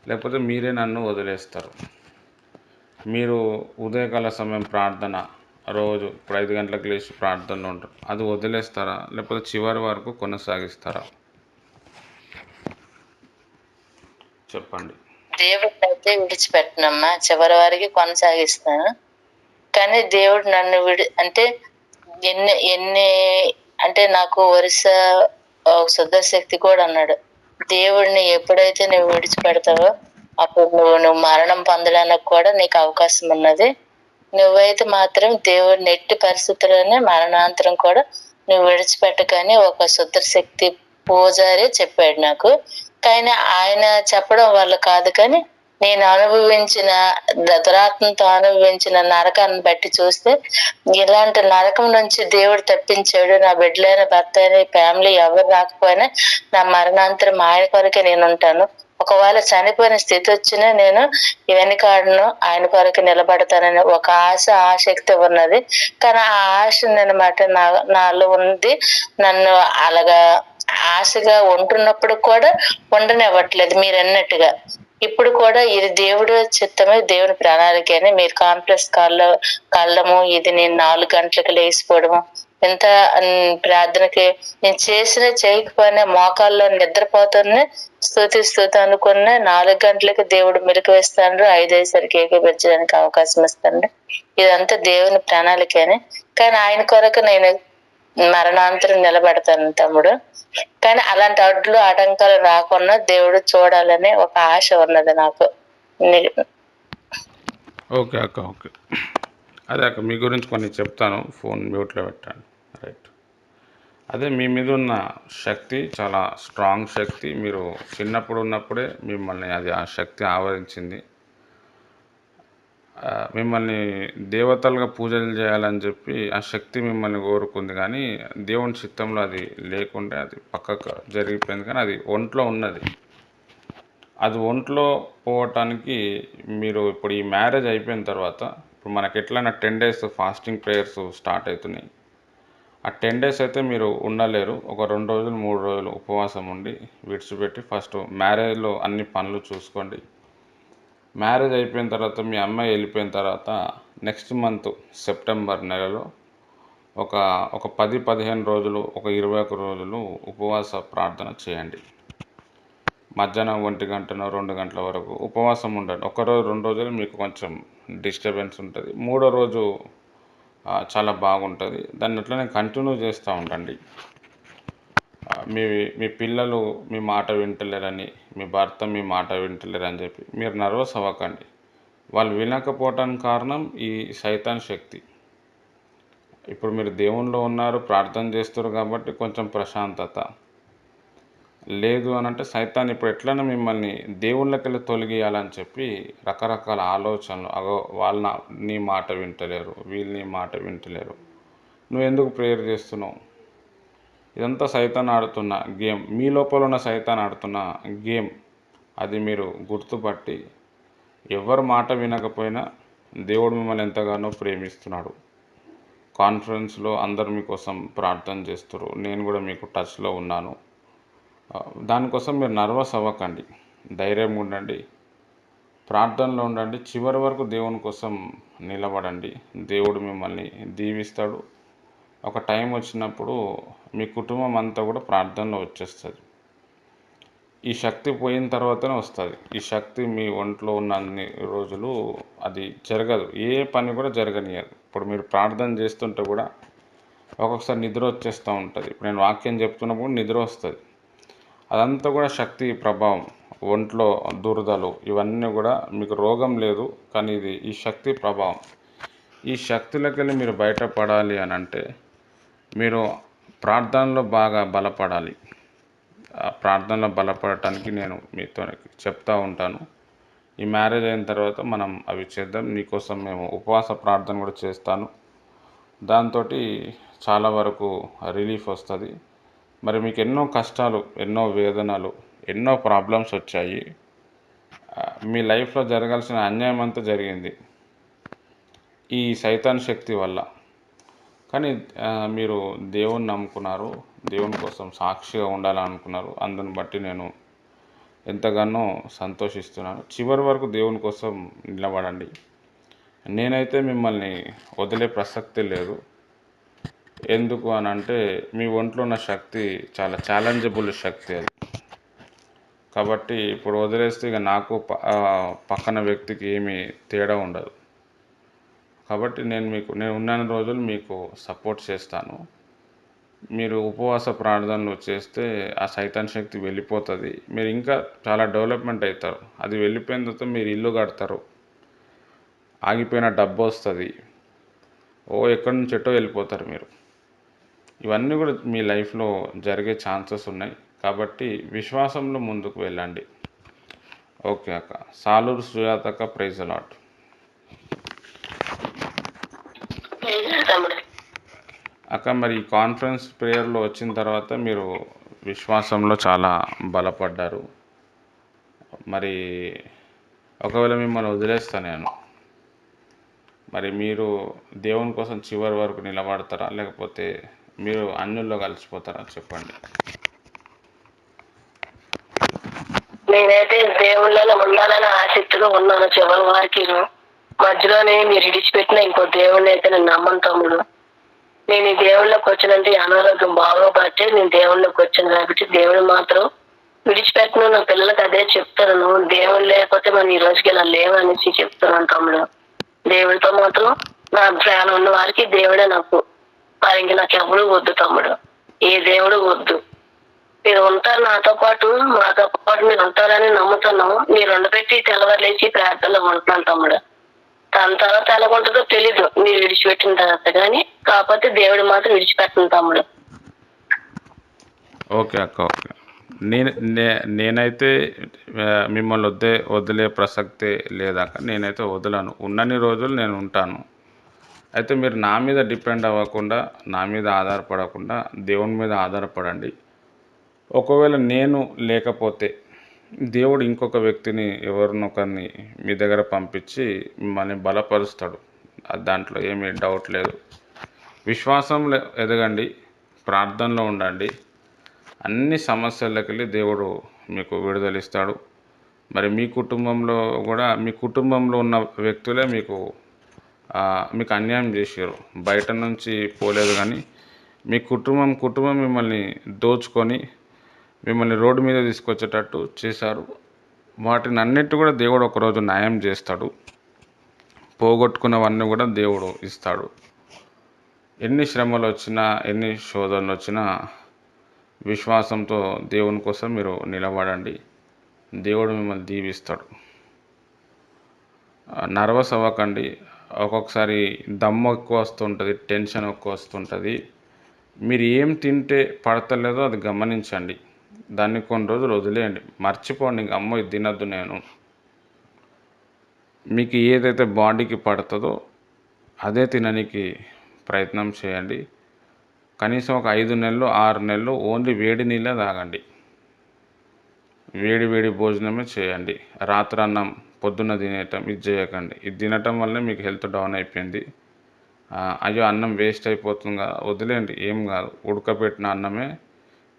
లేకపోతే మీరే నన్ను వదిలేస్తారు. మీరు ఉదయకాల సమయం ప్రార్థన రోజు ఇప్పుడు 5 గంటలకు లేచి ప్రార్థనలో ఉంటారు, అది వదిలేస్తారా లేకపోతే చివరి వరకు కొనసాగిస్తారా? చెప్పండి. దేవుడిని అయితే విడిచిపెట్టనమ్మా, చివరి వరకు కొనసాగిస్తాను. కానీ దేవుడు నన్ను అంటే ఎన్ని అంటే నాకు వరుస శుద్ధ శక్తి కూడా అన్నాడు, దేవుడిని ఎప్పుడైతే నువ్వు విడిచిపెడతావో అప్పుడు నువ్వు మరణం పొందడానికి కూడా నీకు అవకాశం ఉన్నది. నువ్వైతే మాత్రం దేవుడిని ఎట్టి పరిస్థితుల్లోనే మరణాంతరం కూడా నువ్వు విడిచిపెట్టకని ఒక శుద్ధ శక్తి పూజారి చెప్పాడు నాకు. కానీ ఆయన చెప్పడం వల్ల కాదు, కానీ నేను అనుభవించిన దురాత్మతో అనుభవించిన నరకాన్ని బట్టి చూస్తే ఇలాంటి నరకం నుంచి దేవుడు తప్పించాడు. నా బిడ్డలైన భర్త అయిన ఫ్యామిలీ ఎవరు రాకపోయినా నా మరణాంతరం ఆయన కొరకే నేను ఉంటాను. ఒకవేళ చనిపోయిన స్థితి వచ్చినా నేను వెనుకాడను, ఆయన కొరకు నిలబడతానని ఒక ఆశ, ఆసక్తి ఉన్నది. కానీ ఆ ఆశ అనమాట నాలో ఉంది. నన్ను అలాగా ఆశగా ఉంటున్నప్పుడు కూడా ఉండనివ్వట్లేదు. మీరు అన్నట్టుగా ఇప్పుడు కూడా ఇది దేవుడు చిత్తమే, దేవుని ప్రణాళిక అని మీరు కాంప్లెక్స్ కళ్ళము, ఇది నేను 4 గంటలకు లేచిపోవడము, ఎంత ప్రార్థనకి నేను చేయకపోయినా మోకాల్లో నిద్రపోతున్నా స్తుతి అనుకున్న 4 గంటలకు దేవుడు మెలకు వేస్తాడు, 5 అయ్యేసరికి ఏకీపించడానికి అవకాశం ఇస్తాడు. ఇదంతా దేవుని ప్రణాళికని. కానీ ఆయన కొరకు నేను మరణాంతరం నిలబెడతాను తమ్ముడు. కానీ అలాంటి అడ్లు ఆటంకాలు రాకుండా దేవుడు చూడాలని ఒక ఆశ ఉన్నది నాకు. ఓకే అక్క, ఓకే. అదే అక్క, మీ గురించి కొన్ని చెప్తాను, ఫోన్ మ్యూట్లో పెట్టండి. రైట్. అదే మీ మీద ఉన్న శక్తి చాలా స్ట్రాంగ్ శక్తి. మీరు చిన్నప్పుడు ఉన్నప్పుడే మిమ్మల్ని అది ఆ శక్తి ఆవరించింది. మిమ్మల్ని దేవతలుగా పూజలు చేయాలని చెప్పి ఆ శక్తి మిమ్మల్ని కోరుకుంది, కానీ దేవుని చిత్తంలో అది లేకుండా అది పక్కకు జరిగిపోయింది. కానీ అది ఒంట్లో ఉన్నది. అది ఒంట్లో పోవటానికి మీరు ఇప్పుడు ఈ మ్యారేజ్ అయిపోయిన తర్వాత, ఇప్పుడు మనకి ఎట్లయినా 10 days ఫాస్టింగ్ ప్రేయర్స్ స్టార్ట్ అవుతున్నాయి. ఆ 10 days అయితే మీరు ఉండలేరు. ఒక 2 రోజులు 3 రోజులు ఉపవాసం ఉండి విడిచిపెట్టి ఫస్ట్ మ్యారేజ్లో అన్ని పనులు చూసుకోండి. మ్యారేజ్ అయిపోయిన తర్వాత మీ అమ్మాయి వెళ్ళిపోయిన తర్వాత నెక్స్ట్ మంత్ సెప్టెంబర్ నెలలో ఒక 10-15 రోజులు, ఒక 21 రోజులు ఉపవాస ప్రార్థన చేయండి. మధ్యాహ్నం 1 గంటనో 2 గంటల వరకు ఉపవాసం ఉండండి. 1 రోజు 2 రోజులు మీకు కొంచెం డిస్టర్బెన్స్ ఉంటుంది, 3వ రోజు చాలా బాగుంటుంది. దాన్ని అట్లనే కంటిన్యూ చేస్తూ ఉండండి. మీ మీ పిల్లలు మీ మాట వింటలేరని, మీ భర్త మీ మాట వింటలేరని చెప్పి మీరు నర్వస్ అవ్వకండి. వాళ్ళు వినకపోవటానికి కారణం ఈ సైతాన్ శక్తి. ఇప్పుడు మీరు దేవునిలో ఉన్నారు, ప్రార్థన చేస్తున్నారు కాబట్టి కొంచెం ప్రశాంతత. లేదు అనంటే సైతాన్ ఇప్పుడు ఎట్లైనా మిమ్మల్ని దేవుళ్ళకెళ్ళి తొలగియాలని చెప్పి రకరకాల ఆలోచనలు, అగో వాళ్ళు నీ మాట వింటలేరు, వీళ్ళు నీ మాట వింటలేరు, నువ్వెందుకు ప్రేయర్ చేస్తున్నావు, ఇదంతా సైతాన్ ఆడుతున్న గేమ్, మీ లోపల ఉన్న సైతాన్ ఆడుతున్న గేమ్. అది మీరు గుర్తుపట్టి ఎవరు మాట వినకపోయినా దేవుడు మిమ్మల్ని ఎంతగానో ప్రేమిస్తున్నాడు. కాన్ఫరెన్స్లో అందరు మీకోసం ప్రార్థన చేస్తారు, నేను కూడా మీకు టచ్లో ఉన్నాను. దానికోసం మీరు నర్వస్ అవ్వకండి, ధైర్యంగా ఉండండి, ప్రార్థనలో ఉండండి, చివరి వరకు దేవుని కోసం నిలబడండి. దేవుడు మిమ్మల్ని దీవిస్తాడు. ఒక టైం వచ్చినప్పుడు మీ కుటుంబం అంతా కూడా ప్రార్థనలో వచ్చేస్తుంది. ఈ శక్తి పోయిన తర్వాతనే వస్తుంది. ఈ శక్తి మీ ఒంట్లో ఉన్న అన్ని రోజులు అది జరగదు, ఏ పని కూడా జరగనియదు. ఇప్పుడు మీరు ప్రార్థన చేస్తుంటే కూడా ఒక్కొక్కసారి నిద్ర వచ్చేస్తూ ఉంటుంది. ఇప్పుడు నేను వాక్యం చెప్తున్నప్పుడు నిద్ర వస్తుంది. అదంతా కూడా శక్తి ప్రభావం. ఒంట్లో దురదలు ఇవన్నీ కూడా, మీకు రోగం లేదు కానీ ఇది ఈ శక్తి ప్రభావం. ఈ శక్తులకెళ్ళి మీరు బయటపడాలి అని అంటే మీరు ప్రార్థనలో బాగా బలపడాలి. ఆ ప్రార్థనలో బలపడటానికి నేను మీతో చెప్తూ ఉంటాను. ఈ మ్యారేజ్ అయిన తర్వాత మనం అవి చేద్దాం. మీకోసం మేము ఉపవాస ప్రార్థన కూడా చేస్తాను. దాంతో చాలా వరకు రిలీఫ్ వస్తుంది. మరి మీకు ఎన్నో కష్టాలు, ఎన్నో వేదనలు, ఎన్నో ప్రాబ్లమ్స్ వచ్చాయి. మీ లైఫ్లో జరగాల్సిన అన్యాయం అంతా జరిగింది ఈ సైతాన్ శక్తి వల్ల. కానీ మీరు దేవుని నమ్ముకున్నారు, దేవుని కోసం సాక్షిగా ఉండాలనుకున్నారు. అందుని బట్టి నేను ఎంతగానో సంతోషిస్తున్నాను. చివరి వరకు దేవుని కోసం నిలబడండి. నేనైతే మిమ్మల్ని వదిలే ప్రసక్తి లేదు. ఎందుకు అని అంటే మీ ఒంట్లో ఉన్న శక్తి చాలా ఛాలెంజబుల్ శక్తి అది. కాబట్టి ఇప్పుడు వదిలేస్తే ఇక నాకు పక్కన వ్యక్తికి ఏమీ తేడా ఉండదు. కాబట్టి నేను ఉన్న రోజులు మీకు సపోర్ట్ చేస్తాను. మీరు ఉపవాస ప్రార్థనలు చేస్తే ఆ సైతాన్ శక్తి వెళ్ళిపోతుంది. మీరు ఇంకా చాలా డెవలప్మెంట్ అవుతారు. అది వెళ్ళిపోయిన తర్వాత మీరు ఇల్లు కడతారు, ఆగిపోయిన డబ్బు వస్తుంది, ఎక్కడి నుంచి ఎటో వెళ్ళిపోతారు మీరు. ఇవన్నీ కూడా మీ లైఫ్లో జరిగే ఛాన్సెస్ ఉన్నాయి. కాబట్టి విశ్వాసంలో ముందుకు వెళ్ళండి. ఓకే అక్క. సాలూరు సుజాతక్క, ప్రైజ్ అలాట్. అక్క, మరి ఈ కాన్ఫరెన్స్ ప్రేయర్లో వచ్చిన తర్వాత మీరు విశ్వాసంలో చాలా బలపడ్డారు. మరి ఒకవేళ మిమ్మల్ని వదిలేస్తా నేను, మరి మీరు దేవుని కోసం చివరి వరకు నిలబడతారా, లేకపోతే మీరు అన్యుల్లో కలిసిపోతారా చెప్పండి. నేనైతే దేవుళ్ళలో ఉండాలని ఆసక్తిగా ఉన్నాను చివరి వారికి. మధ్యలోనే మీరు విడిచిపెట్టిన ఇంకో దేవుడిని అయితే నేను నమ్మను తమ్ముడు. నేను ఈ దేవుళ్ళకి వచ్చినంటే అనారోగ్యం బాగోబట్టే నేను దేవుళ్ళకి వచ్చాను. కాబట్టి దేవుడు మాత్రం విడిచిపెట్టను. నా పిల్లలకి అదే చెప్తాను, దేవుడు లేకపోతే మనం ఈ రోజుకి ఇలా లేవనేసి చెప్తున్నాను తమ్ముడు. దేవుడితో మాత్రం నా ప్రాణం ఉన్న వారికి దేవుడే నాకు. మరి ఇంక నాకు ఎవరు వద్దు తమ్ముడు, ఏ దేవుడు వద్దు. మీరు ఉంటారు నాతో పాటు, మాతో పాటు మీరు ఉంటారని నమ్ముతున్నాము. మీరు ఉండబెట్టి తెల్లవారులేసి ప్రార్థనలో ఉంటున్నాను తమ్ముడు. దాని తర్వాత ఎలాగుంటుందో తెలీదు మీరు విడిచిపెట్టిన తర్వాత, కానీ కాకపోతే దేవుడు మాత్రం విడిచిపెట్టను తమ్ముడు. ఓకే అక్క, ఓకే. నేనైతే మిమ్మల్ని వదిలే ప్రసక్తే లేదాక. నేనైతే వదలను. ఉన్నన్ని రోజులు నేను ఉంటాను. అయితే మీరు నా మీద డిపెండ్ అవ్వకుండా, నా మీద ఆధారపడకుండా దేవుని మీద ఆధారపడండి. ఒకవేళ నేను లేకపోతే దేవుడు ఇంకొక వ్యక్తిని, ఎవరినొకరిని మీ దగ్గర పంపించి మిమ్మల్ని బలపరుస్తాడు. దాంట్లో ఏమీ డౌట్ లేదు. విశ్వాసంలో ఎదగండి, ప్రార్థనలో ఉండండి. అన్ని సమస్యలకు వెళ్ళి దేవుడు మీకు విడుదలిస్తాడు. మరి మీ కుటుంబంలో కూడా, మీ కుటుంబంలో ఉన్న వ్యక్తులే మీకు అన్యాయం చేశారు. బయట నుంచి పోలేదు, కానీ మీ కుటుంబం మిమ్మల్ని దోచుకొని మిమ్మల్ని రోడ్డు మీద తీసుకొచ్చేటట్టు చేశారు. వాటిని అన్నిటి కూడా దేవుడు ఒకరోజు న్యాయం చేస్తాడు. పోగొట్టుకున్నవన్నీ కూడా దేవుడు ఇస్తాడు. ఎన్ని శ్రమలు వచ్చినా, ఎన్ని శోధనలు వచ్చినా విశ్వాసంతో దేవుని కోసం మీరు నిలబడండి. దేవుడు మిమ్మల్ని దీవిస్తాడు. నర్వస్ అవ్వకండి. ఒక్కొక్కసారి దమ్ము ఎక్కువ వస్తుంటుంది, టెన్షన్ ఎక్కువ వస్తుంటుంది. మీరు ఏం తింటే పడతలేదో అది గమనించండి. దాన్ని కొన్ని రోజులు వదిలేయండి, మర్చిపోండి. ఇంక అమ్మో ఇది తినద్దు నేను. మీకు ఏదైతే బాడీకి పడుతుందో అదే తినడానికి ప్రయత్నం చేయండి. కనీసం ఒక 5 నెలలు 6 నెలలు ఓన్లీ వేడి నీళ్ళే తాగండి. వేడి వేడి భోజనమే చేయండి. రాత్రి అన్నం పొద్దున్న తినేయటం ఇది చేయకండి. ఇది తినటం వల్లే మీకు హెల్త్ డౌన్ అయిపోయింది. అయ్యో అన్నం వేస్ట్ అయిపోతుంది కదా, వదిలేయండి, ఏం కాదు. ఉడకబెట్టిన అన్నమే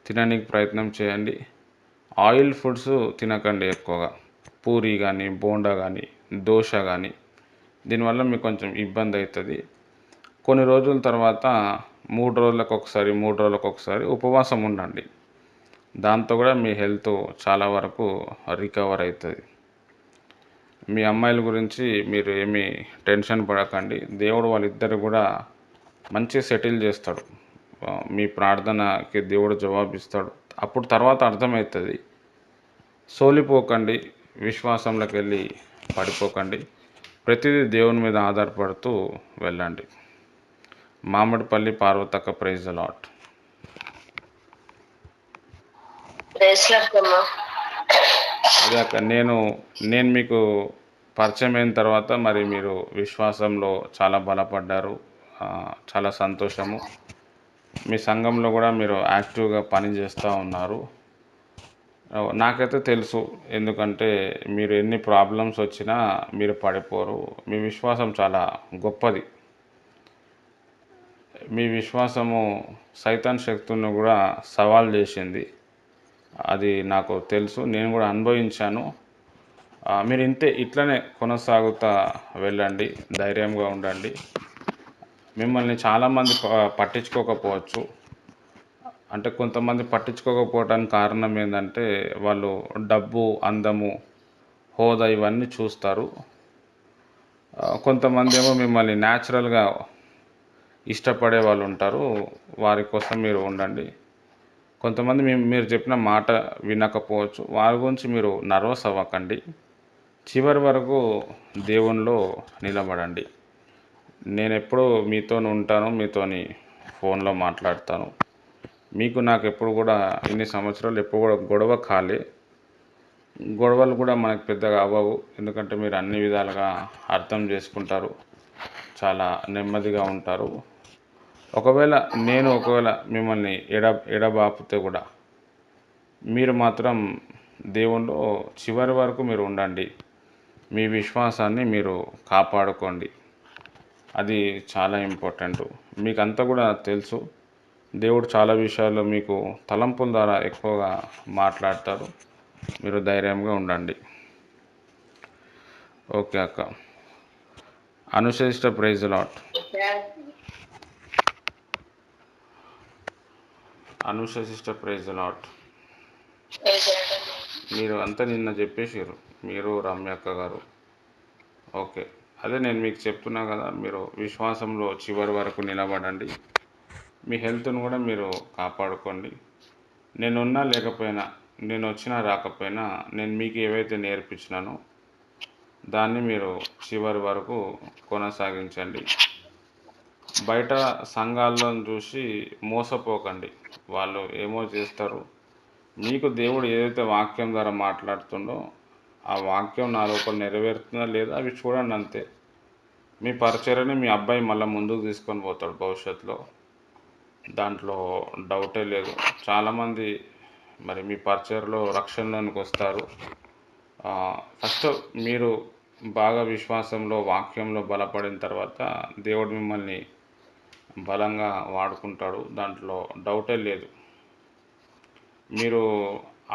తినడానికి ప్రయత్నం చేయండి. ఆయిల్ ఫుడ్స్ తినకండి ఎక్కువగా. పూరి కానీ, బోండా కానీ, దోశ కానీ, దీనివల్ల మీకు కొంచెం ఇబ్బంది అవుతుంది. కొన్ని రోజుల తర్వాత 3 రోజులకు ఒకసారి 3 రోజులకు ఒకసారి ఉపవాసం ఉండండి. దాంతో కూడా మీ హెల్త్ చాలా వరకు రికవర్ అవుతుంది. మీ అమ్మాయిల గురించి మీరు ఏమీ టెన్షన్ పడకండి. దేవుడు వాళ్ళిద్దరు కూడా మంచి సెటిల్ చేస్తాడు. మీ ప్రార్థనకి దేవుడు జవాబిస్తాడు. అప్పుడు తర్వాత అర్థమవుతుంది. సోలిపోకండి, విశ్వాసంలోకి వెళ్ళి పడిపోకండి. ప్రతిదీ దేవుని మీద ఆధారపడుతూ వెళ్ళండి. మామిడిపల్లి పార్వతక్క, ప్రైజ్ ది లార్డ్. అదే అక్క, నేను మీకు పరిచయం అయిన తర్వాత మరి మీరు విశ్వాసంలో చాలా బలపడ్డారు. చాలా సంతోషము. మీ సంఘంలో కూడా మీరు యాక్టివ్గా పనిచేస్తూ ఉన్నారు. నాకైతే తెలుసు, ఎందుకంటే మీరు ఎన్ని ప్రాబ్లమ్స్ వచ్చినా మీరు పడిపోరు. మీ విశ్వాసం చాలా గొప్పది. మీ విశ్వాసము సైతాన్ శక్తులను కూడా సవాల్ చేసింది. అది నాకు తెలుసు, నేను కూడా అనుభవించాను. మీరు ఇట్లనే కొనసాగుతూ వెళ్ళండి, ధైర్యంగా ఉండండి. మిమ్మల్ని చాలామంది పట్టించుకోకపోవచ్చు. అంటే కొంతమంది పట్టించుకోకపోవడానికి కారణం ఏంటంటే వాళ్ళు డబ్బు, అందము, హోదా ఇవన్నీ చూస్తారు. కొంతమంది ఏమో మిమ్మల్ని న్యాచురల్గా ఇష్టపడే వాళ్ళు ఉంటారు. వారి కోసం మీరు ఉండండి. కొంతమంది మీరు చెప్పిన మాట వినకపోవచ్చు. వారి గురించి మీరు నర్వస్ అవ్వకండి. చివరి వరకు దేవునిలో నిలబడండి. నేను ఎప్పుడూ మీతో ఉంటాను, మీతోని ఫోన్లో మాట్లాడతాను. మీకు నాకు ఎప్పుడు కూడా ఇన్ని సంవత్సరాలు ఎప్పుడు కూడా గొడవ కాలే. గొడవలు కూడా మనకు పెద్దగా అవ్వవు, ఎందుకంటే మీరు అన్ని విధాలుగా అర్థం చేసుకుంటారు, చాలా నెమ్మదిగా ఉంటారు. ఒకవేళ మిమ్మల్ని ఎడబాపితే కూడా మీరు మాత్రం దేవునిలో చివరి వరకు మీరు ఉండండి. మీ విశ్వాసాన్ని మీరు కాపాడుకోండి. అది చాలా ఇంపార్టెంట్. మీకు అంతా కూడా తెలుసు, దేవుడు చాలా విషయాల్లో మీకు తలంపుల ద్వారా ఎక్కువగా మాట్లాడతారు. మీరు ధైర్యంగా ఉండండి. ఓకే అక్క. Anusheshita, praise the lord. Anusheshita, praise the lord. మీరు అంతా నిన్న చెప్పేసారు, మీరు రమ్యక్క గారు. ఓకే, అదే నేను మీకు చెప్తున్నా కదా, మీరు విశ్వాసంలో చివరి వరకు నిలబడండి. మీ హెల్త్ను కూడా మీరు కాపాడుకోండి. నేనున్నా లేకపోయినా, నేను వచ్చినా రాకపోయినా, నేను మీకు ఏవైతే నేర్పించినానో దాన్ని మీరు చివరి వరకు కొనసాగించండి. బయట సంఘాల్లో చూసి మోసపోకండి. వాళ్ళు ఏమో చేస్తారు. మీకు దేవుడు ఏదైతే వాక్యం ద్వారా మాట్లాడుతుండో ఆ వాక్యం నా లోపల నెరవేరుతుందా లేదా అవి చూడండి, అంతే. మీ పరిచర్యని మీ అబ్బాయి మళ్ళీ ముందుకు తీసుకొని పోతాడు భవిష్యత్తులో, దాంట్లో డౌటే లేదు. చాలామంది మరి మీ పరిచర్లో రక్షణలోనికి వస్తారు. ఫస్ట్ మీరు బాగా విశ్వాసంలో, వాక్యంలో బలపడిన తర్వాత దేవుడు మిమ్మల్ని బలంగా వాడుకుంటాడు, దాంట్లో డౌటే లేదు. మీరు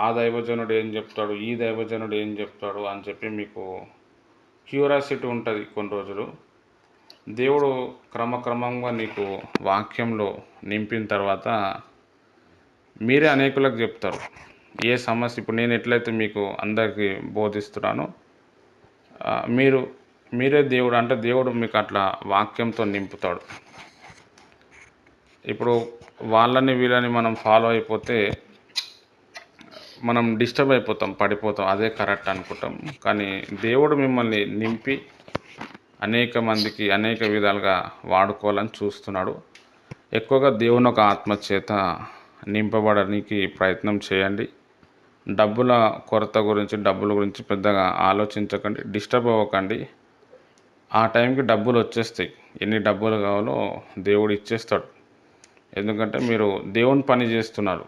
ఆ దైవజనుడు ఏం చెప్తాడు, ఈ దైవజనుడు ఏం చెప్తాడు అని చెప్పి మీకు క్యూరియాసిటీ ఉంటుంది కొన్ని రోజులు. దేవుడు క్రమక్రమంగా నీకు వాక్యంలో నింపిన తర్వాత మీరే అనేకులకు చెప్తారు. ఏ సమస్య, ఇప్పుడు నేను ఎట్లయితే మీకు అందరికీ బోధిస్తున్నానో మీరే దేవుడు, అంటే దేవుడు మీకు అట్లా వాక్యంతో నింపుతాడు. ఇప్పుడు వాళ్ళని వీళ్ళని మనం ఫాలో అయిపోతే మనం డిస్టర్బ్ అయిపోతాం, పడిపోతాం, అదే కరెక్ట్ అనుకుంటాం. కానీ దేవుడు మిమ్మల్ని నింపి అనేక మందికి అనేక విధాలుగా వాడుకోవాలని చూస్తున్నాడు. ఎక్కువగా దేవుని ఒక ఆత్మ చేత నింపబడడానికి ప్రయత్నం చేయండి. డబ్బుల కొరత గురించి, డబ్బుల గురించి పెద్దగా ఆలోచించకండి, డిస్టర్బ్ అవ్వకండి. ఆ టైంకి డబ్బులు వచ్చేస్తాయి. ఎన్ని డబ్బులు కావాలో దేవుడు ఇచ్చేస్తాడు. ఎందుకంటే మీరు దేవుని పని చేస్తున్నారు,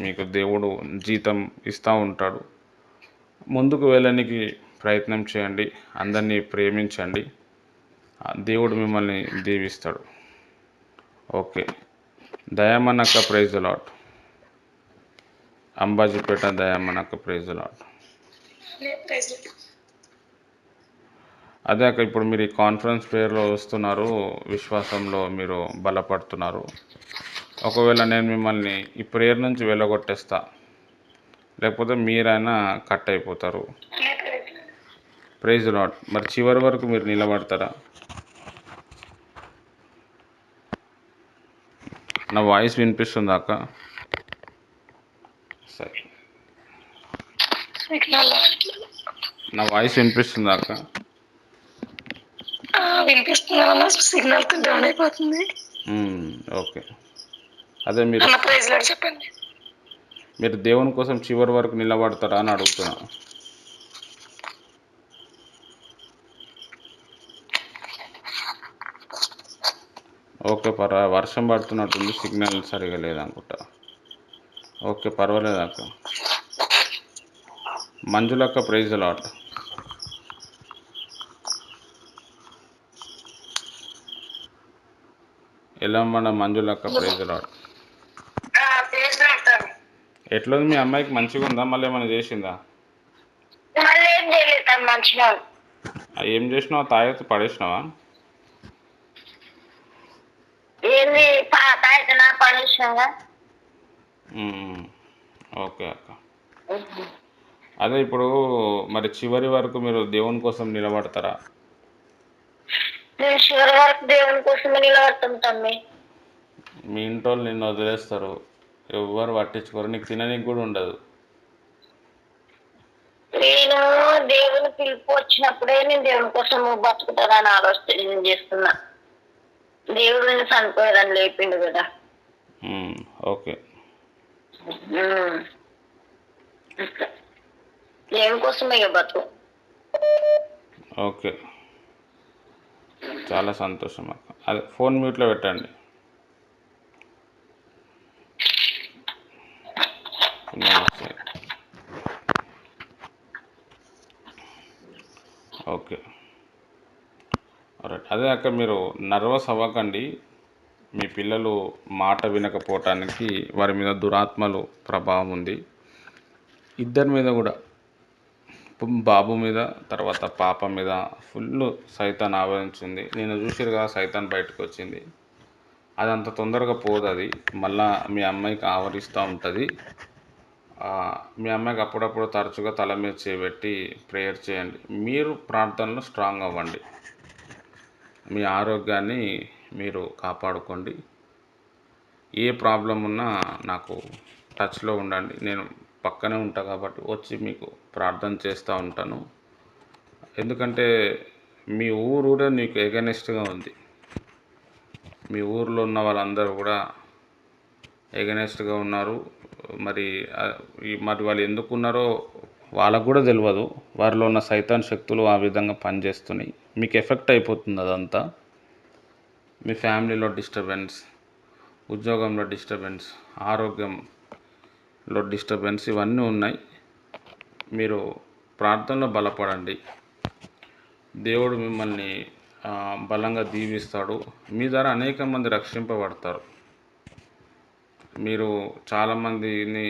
మీకు దేవుడు జీతం ఇస్తూ ఉంటాడు. ముందుకు వెళ్ళడానికి ప్రయత్నం చేయండి, అందరినీ ప్రేమించండి, దేవుడు మిమ్మల్ని దీవిస్తాడు. ఓకే. దయామనక్క ప్రైజ్ లాట్. అంబాజీపేట దయామనక్క ప్రైజ్ లాట్. అదే అక్క, ఇప్పుడు మీరు ఈ కాన్ఫరెన్స్ ప్రేయర్లో వస్తున్నారు, విశ్వాసంలో మీరు బలపడుతున్నారు. ఒకవేళ నేను మిమ్మల్ని ఈ ప్రేయర్ నుంచి వెళ్ళగొట్టేస్తా, లేకపోతే మీరైనా కట్ అయిపోతారు. Praise lord. మరి చివరి వరకు మీరు నిలబడతారా? నా వాయిస్ వినిపిస్తుందా అక్క? సరే, నా వాయిస్ వినిపిస్తుందా అక్క? వినిపిస్తుందా? సిగ్నల్ డౌన్ అయిపోతుంది. ఓకే. అదే మీరు ప్రైజ్ లార్డ్ చెప్పండి. మీరు దేవుని కోసం చివరి వరకు నిలబడతారా అని అడుగుతున్నా. ఓకే, వర్షం పడుతున్నట్టుంది, సిగ్నల్ సరిగా లేదనుకుంటా. ఓకే, పర్వాలేదు అక్క. మంజులక్క ప్రైజ్ లాట్. ఎలా మన మంజులక్క ప్రైజ్ లాట్. ఎట్లుంది మీ అమ్మాయికి? మంచిగా ఉందా? మళ్ళీ ఏమైనా చేసిందా? ఏం చేసినావు? తాయెత్తు పడేసినావా? ఓకే అక్క. అదే ఇప్పుడు మరి చివరి వరకు మీరు దేవుని కోసం నిలబడతారా? నేను చివరి వరకు దేవుని కోసమే నిలబడతాం తమ్మి. మీ ఇంట్లో నిన్ను వదిలేస్తారు, ఎవ్వరు పట్టించుకోరు, నీకు తిననీకి కూడా ఉండదు. నేను దేవుని పిలుపు వచ్చినప్పుడే నేను దేవుని కోసం బతుకుతానని ఆలోచన చేస్తున్నా. దేవుడు నేను చనిపోయేదని లేపిండు కదా. ఓకే. దేవుని కోసమే బతుకు. ఓకే, చాలా సంతోషం అక్క. అదే ఫోన్ మ్యూట్లో పెట్టండి. Okay, right. అదే అక్క, మీరు నర్వస్ అవ్వకండి. మీ పిల్లలు మాట వినకపోవటానికి వారి మీద దురాత్మలు ప్రభావం ఉంది. ఇద్దరి మీద కూడా, బాబు మీద తర్వాత పాప మీద ఫుల్ సైతాన్ ఆవరించింది. నేను చూసిరుగా, సైతాన్ బయటకు వచ్చింది. అది అంత తొందరగా పోదు, అది మళ్ళా మీ అమ్మాయికి ఆవరిస్తూ ఉంటుంది. మీ అమ్మాయికి అప్పుడప్పుడు తరచుగా తల మీద చేయబెట్టి ప్రేయర్ చేయండి. మీరు ప్రార్థనలో స్ట్రాంగ్ అవ్వండి, మీ ఆరోగ్యాన్ని మీరు కాపాడుకోండి. ఏ ప్రాబ్లం ఉన్నా నాకు టచ్లో ఉండండి, నేను పక్కనే ఉంటా కాబట్టి వచ్చి మీకు ప్రార్థన చేస్తూ ఉంటాను. ఎందుకంటే మీ ఊరే నీకు ఎగనెస్ట్గా ఉంది. మీ ఊరిలో ఉన్న వాళ్ళందరూ కూడా ఎగనెస్ట్గా ఉన్నారు. మరి వాళ్ళు ఎందుకు ఉన్నారో వాళ్ళకు కూడా తెలియదు. వారిలో ఉన్న సైతాన్ శక్తులు ఆ విధంగా పనిచేస్తున్నాయి. మీకు ఎఫెక్ట్ అయిపోతుంది అదంతా. మీ ఫ్యామిలీలో డిస్టర్బెన్స్, ఉద్యోగంలో డిస్టర్బెన్స్, ఆరోగ్యంలో డిస్టర్బెన్స్, ఇవన్నీ ఉన్నాయి. మీరు ప్రార్థనలో బలపడండి, దేవుడు మిమ్మల్ని బలంగా దీవిస్తాడు. మీ ద్వారా అనేక మంది రక్షింపబడతారు. మీరు చాలామందిని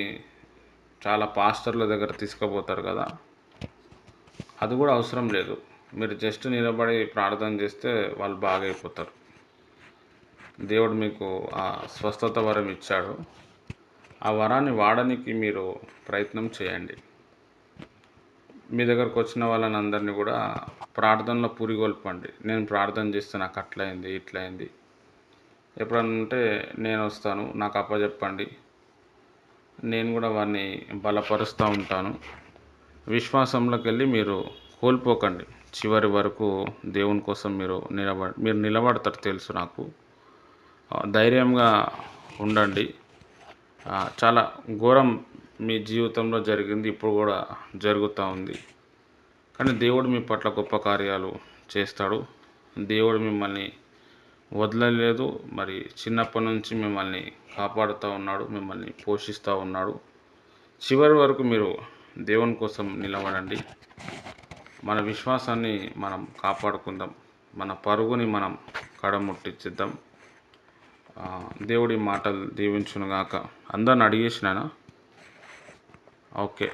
చాలా పాస్టర్ల దగ్గర తీసుకుపోతారు కదా, అది కూడా అవసరం లేదు. మీరు జస్ట్ నిలబడి ప్రార్థన చేస్తే వాళ్ళు బాగైపోతారు. దేవుడు మీకు ఆ స్వస్థత వరం ఇచ్చాడు. ఆ వరాన్ని వాడడానికి మీరు ప్రయత్నం చేయండి. మీ దగ్గరకు వచ్చిన వాళ్ళని అందరినీ కూడా ప్రార్థనలో పురిగొల్పండి. నేను ప్రార్థన చేస్తే నాకు అట్లయింది, ఇట్లయింది. ఎప్పుడన్నా ఉంటే నేను వస్తాను, నాకు అప్పచెప్పండి, నేను కూడా వారిని బలపరుస్తూ ఉంటాను. విశ్వాసంలోకి వెళ్ళి మీరు కోల్పోకండి. చివరి వరకు దేవుని కోసం మీరు నిలబడతారు తెలుసు నాకు. ధైర్యంగా ఉండండి. చాలా ఘోరం మీ జీవితంలో జరిగింది, ఇప్పుడు కూడా జరుగుతూ ఉంది. కానీ దేవుడు మీ పట్ల గొప్ప కార్యాలు చేస్తాడు. దేవుడు మిమ్మల్ని వదలలేదు. మరి చిన్నప్పటి నుంచి మిమ్మల్ని కాపాడుతూ ఉన్నాడు, మిమ్మల్ని పోషిస్తూ ఉన్నాడు. చివరి వరకు మీరు దేవుని కోసం నిలబడండి. మన విశ్వాసాన్ని మనం కాపాడుకుందాం. మన పరుగుని మనం కడముట్టించిద్దాం. దేవుడి మాటలు దీవించునుగాక. అందరిని అడిగేసినానా? Okay,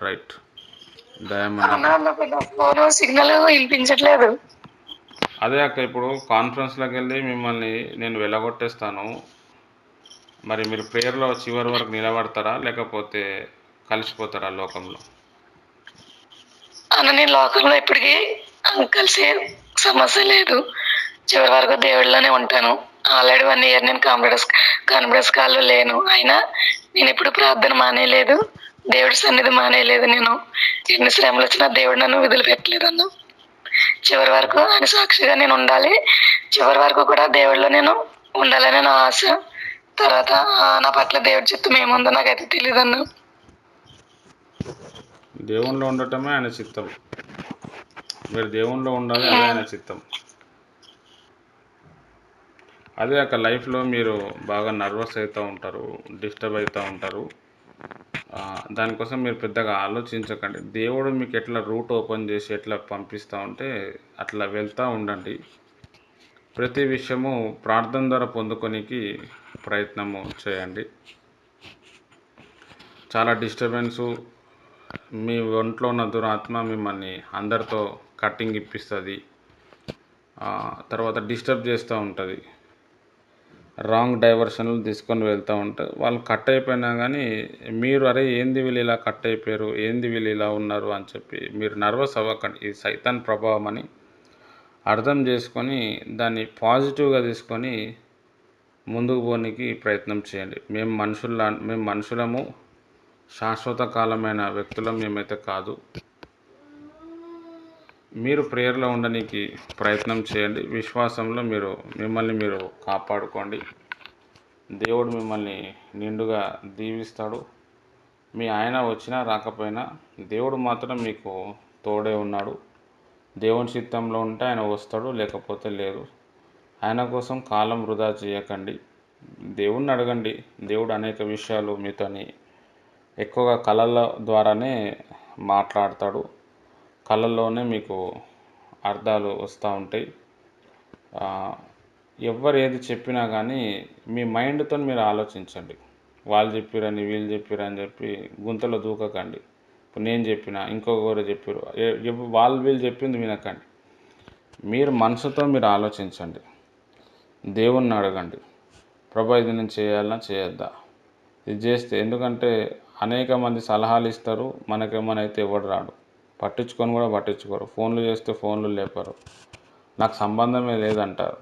right. ఫోన్ సిగ్నల్ వినిపించట్లేదు. అదే అక్క, ఇప్పుడు కాన్ఫరెన్స్లోకి వెళ్ళి మిమ్మల్ని నేను వెళ్ళగొట్టేస్తాను. మరి మీరు ప్రేయర్లో చివరి వరకు నిలబడతారా, లేకపోతే కలిసిపోతారా లోకంలో? అన్న నేను లోకంలో ఇప్పటికీ కలిసే సమస్య లేదు. చివరి వరకు దేవుడిలోనే ఉంటాను. ఆల్రెడీ 1 year నేను కాన్ఫరెన్స్ కాల్లో లేను. అయినా నేను ఇప్పుడు ప్రార్థన మానేయలేదు, దేవుడి సన్నిధి మానేయలేదు. నేను ఎన్ని శ్రమలు వచ్చినా దేవుడు నన్ను వదిలిపెట్టలేదు అన్న. చివరి వరకు ఆయన సాక్షిగా నేను ఉండాలి. చివరి వరకు కూడా దేవుడిలో నేను ఉండాలని నా ఆశ. తర్వాత నా పట్ల దేవుడి చిత్తం ఏముందో నాకైతే తెలియదు అన్న. దేవునిలో ఉండటమే ఆయన చిత్తం. మీరు దేవునిలో ఉండాలి, అదే ఆయన చిత్తం. అదే అక్క, లైఫ్లో మీరు బాగా నర్వస్ అవుతూ ఉంటారు, డిస్టర్బ్ అవుతూ ఉంటారు. దానికోసం మీరు పెద్దగా ఆలోచించకండి. దేవుడు మీకు ఎట్లా రూట్ ఓపెన్ చేసి ఎట్లా పంపిస్తూ ఉంటే అట్లా వెళ్తూ ఉండండి. ప్రతి విషయము ప్రార్థన ద్వారా పొందుకోనికి ప్రయత్నము చేయండి. చాలా డిస్టర్బెన్సు, మీ ఒంట్లో ఉన్న దురాత్మ మిమ్మల్ని అందరితో కట్టింగ్ ఇప్పిస్తుంది. తర్వాత డిస్టర్బ్ చేస్తూ ఉంటుంది. రాంగ్ డైవర్షన్లు తీసుకొని వెళ్తూ ఉంటే వాళ్ళు కట్ అయిపోయినా కానీ మీరు అరే ఏంది వీళ్ళు ఇలా కట్ అయిపోయారు, ఏంది వీళ్ళు ఇలా ఉన్నారు అని చెప్పి మీరు నర్వస్ అవ్వకండి. ఇది సైతాన్ ప్రభావం అని అర్థం చేసుకొని దాన్ని పాజిటివ్గా తీసుకొని ముందుకు పోనీకి ప్రయత్నం చేయండి. మేము మనుషులము, శాశ్వత కాలమైన వ్యక్తులం మేమైతే కాదు. మీరు ప్రేయర్లో ఉండడానికి ప్రయత్నం చేయండి. విశ్వాసంలో మిమ్మల్ని మీరు కాపాడుకోండి. దేవుడు మిమ్మల్ని నిండుగా దీవిస్తాడు. మీ ఆయన వచ్చినా రాకపోయినా దేవుడు మాత్రం మీకు తోడే ఉన్నాడు. దేవుని చిత్తంలో ఉంటే ఆయన వస్తాడు, లేకపోతే లేదు. ఆయన కోసం కాలం వృధా చేయకండి. దేవుణ్ణి అడగండి. దేవుడు అనేక విషయాలు మీతోని ఎక్కువగా కళల ద్వారానే మాట్లాడతాడు. కళల్లోనే మీకు అర్థాలు వస్తూ ఉంటాయి. ఎవరు ఏది చెప్పినా కానీ మీ మైండ్తో మీరు ఆలోచించండి. వాళ్ళు చెప్పిరని వీళ్ళు చెప్పిరని చెప్పి గుంతలో దూకకండి. ఇప్పుడు నేను చెప్పిన ఇంకొకరు చెప్పారు, వాళ్ళు వీళ్ళు చెప్పింది వినకండి. మీరు మనసుతో మీరు ఆలోచించండి. దేవుణ్ణి అడగండి, ప్రభా ఇది నేను చేయాలన్నా చేయొద్దా, ఇది చేస్తే. ఎందుకంటే అనేక మంది సలహాలు ఇస్తారు, మనకేమనైతే ఎవడు రాడు, పట్టించుకొని కూడా పట్టించుకోరు. ఫోన్లు చేస్తే ఫోన్లు లేపరు, నాకు సంబంధమే లేదంటారు.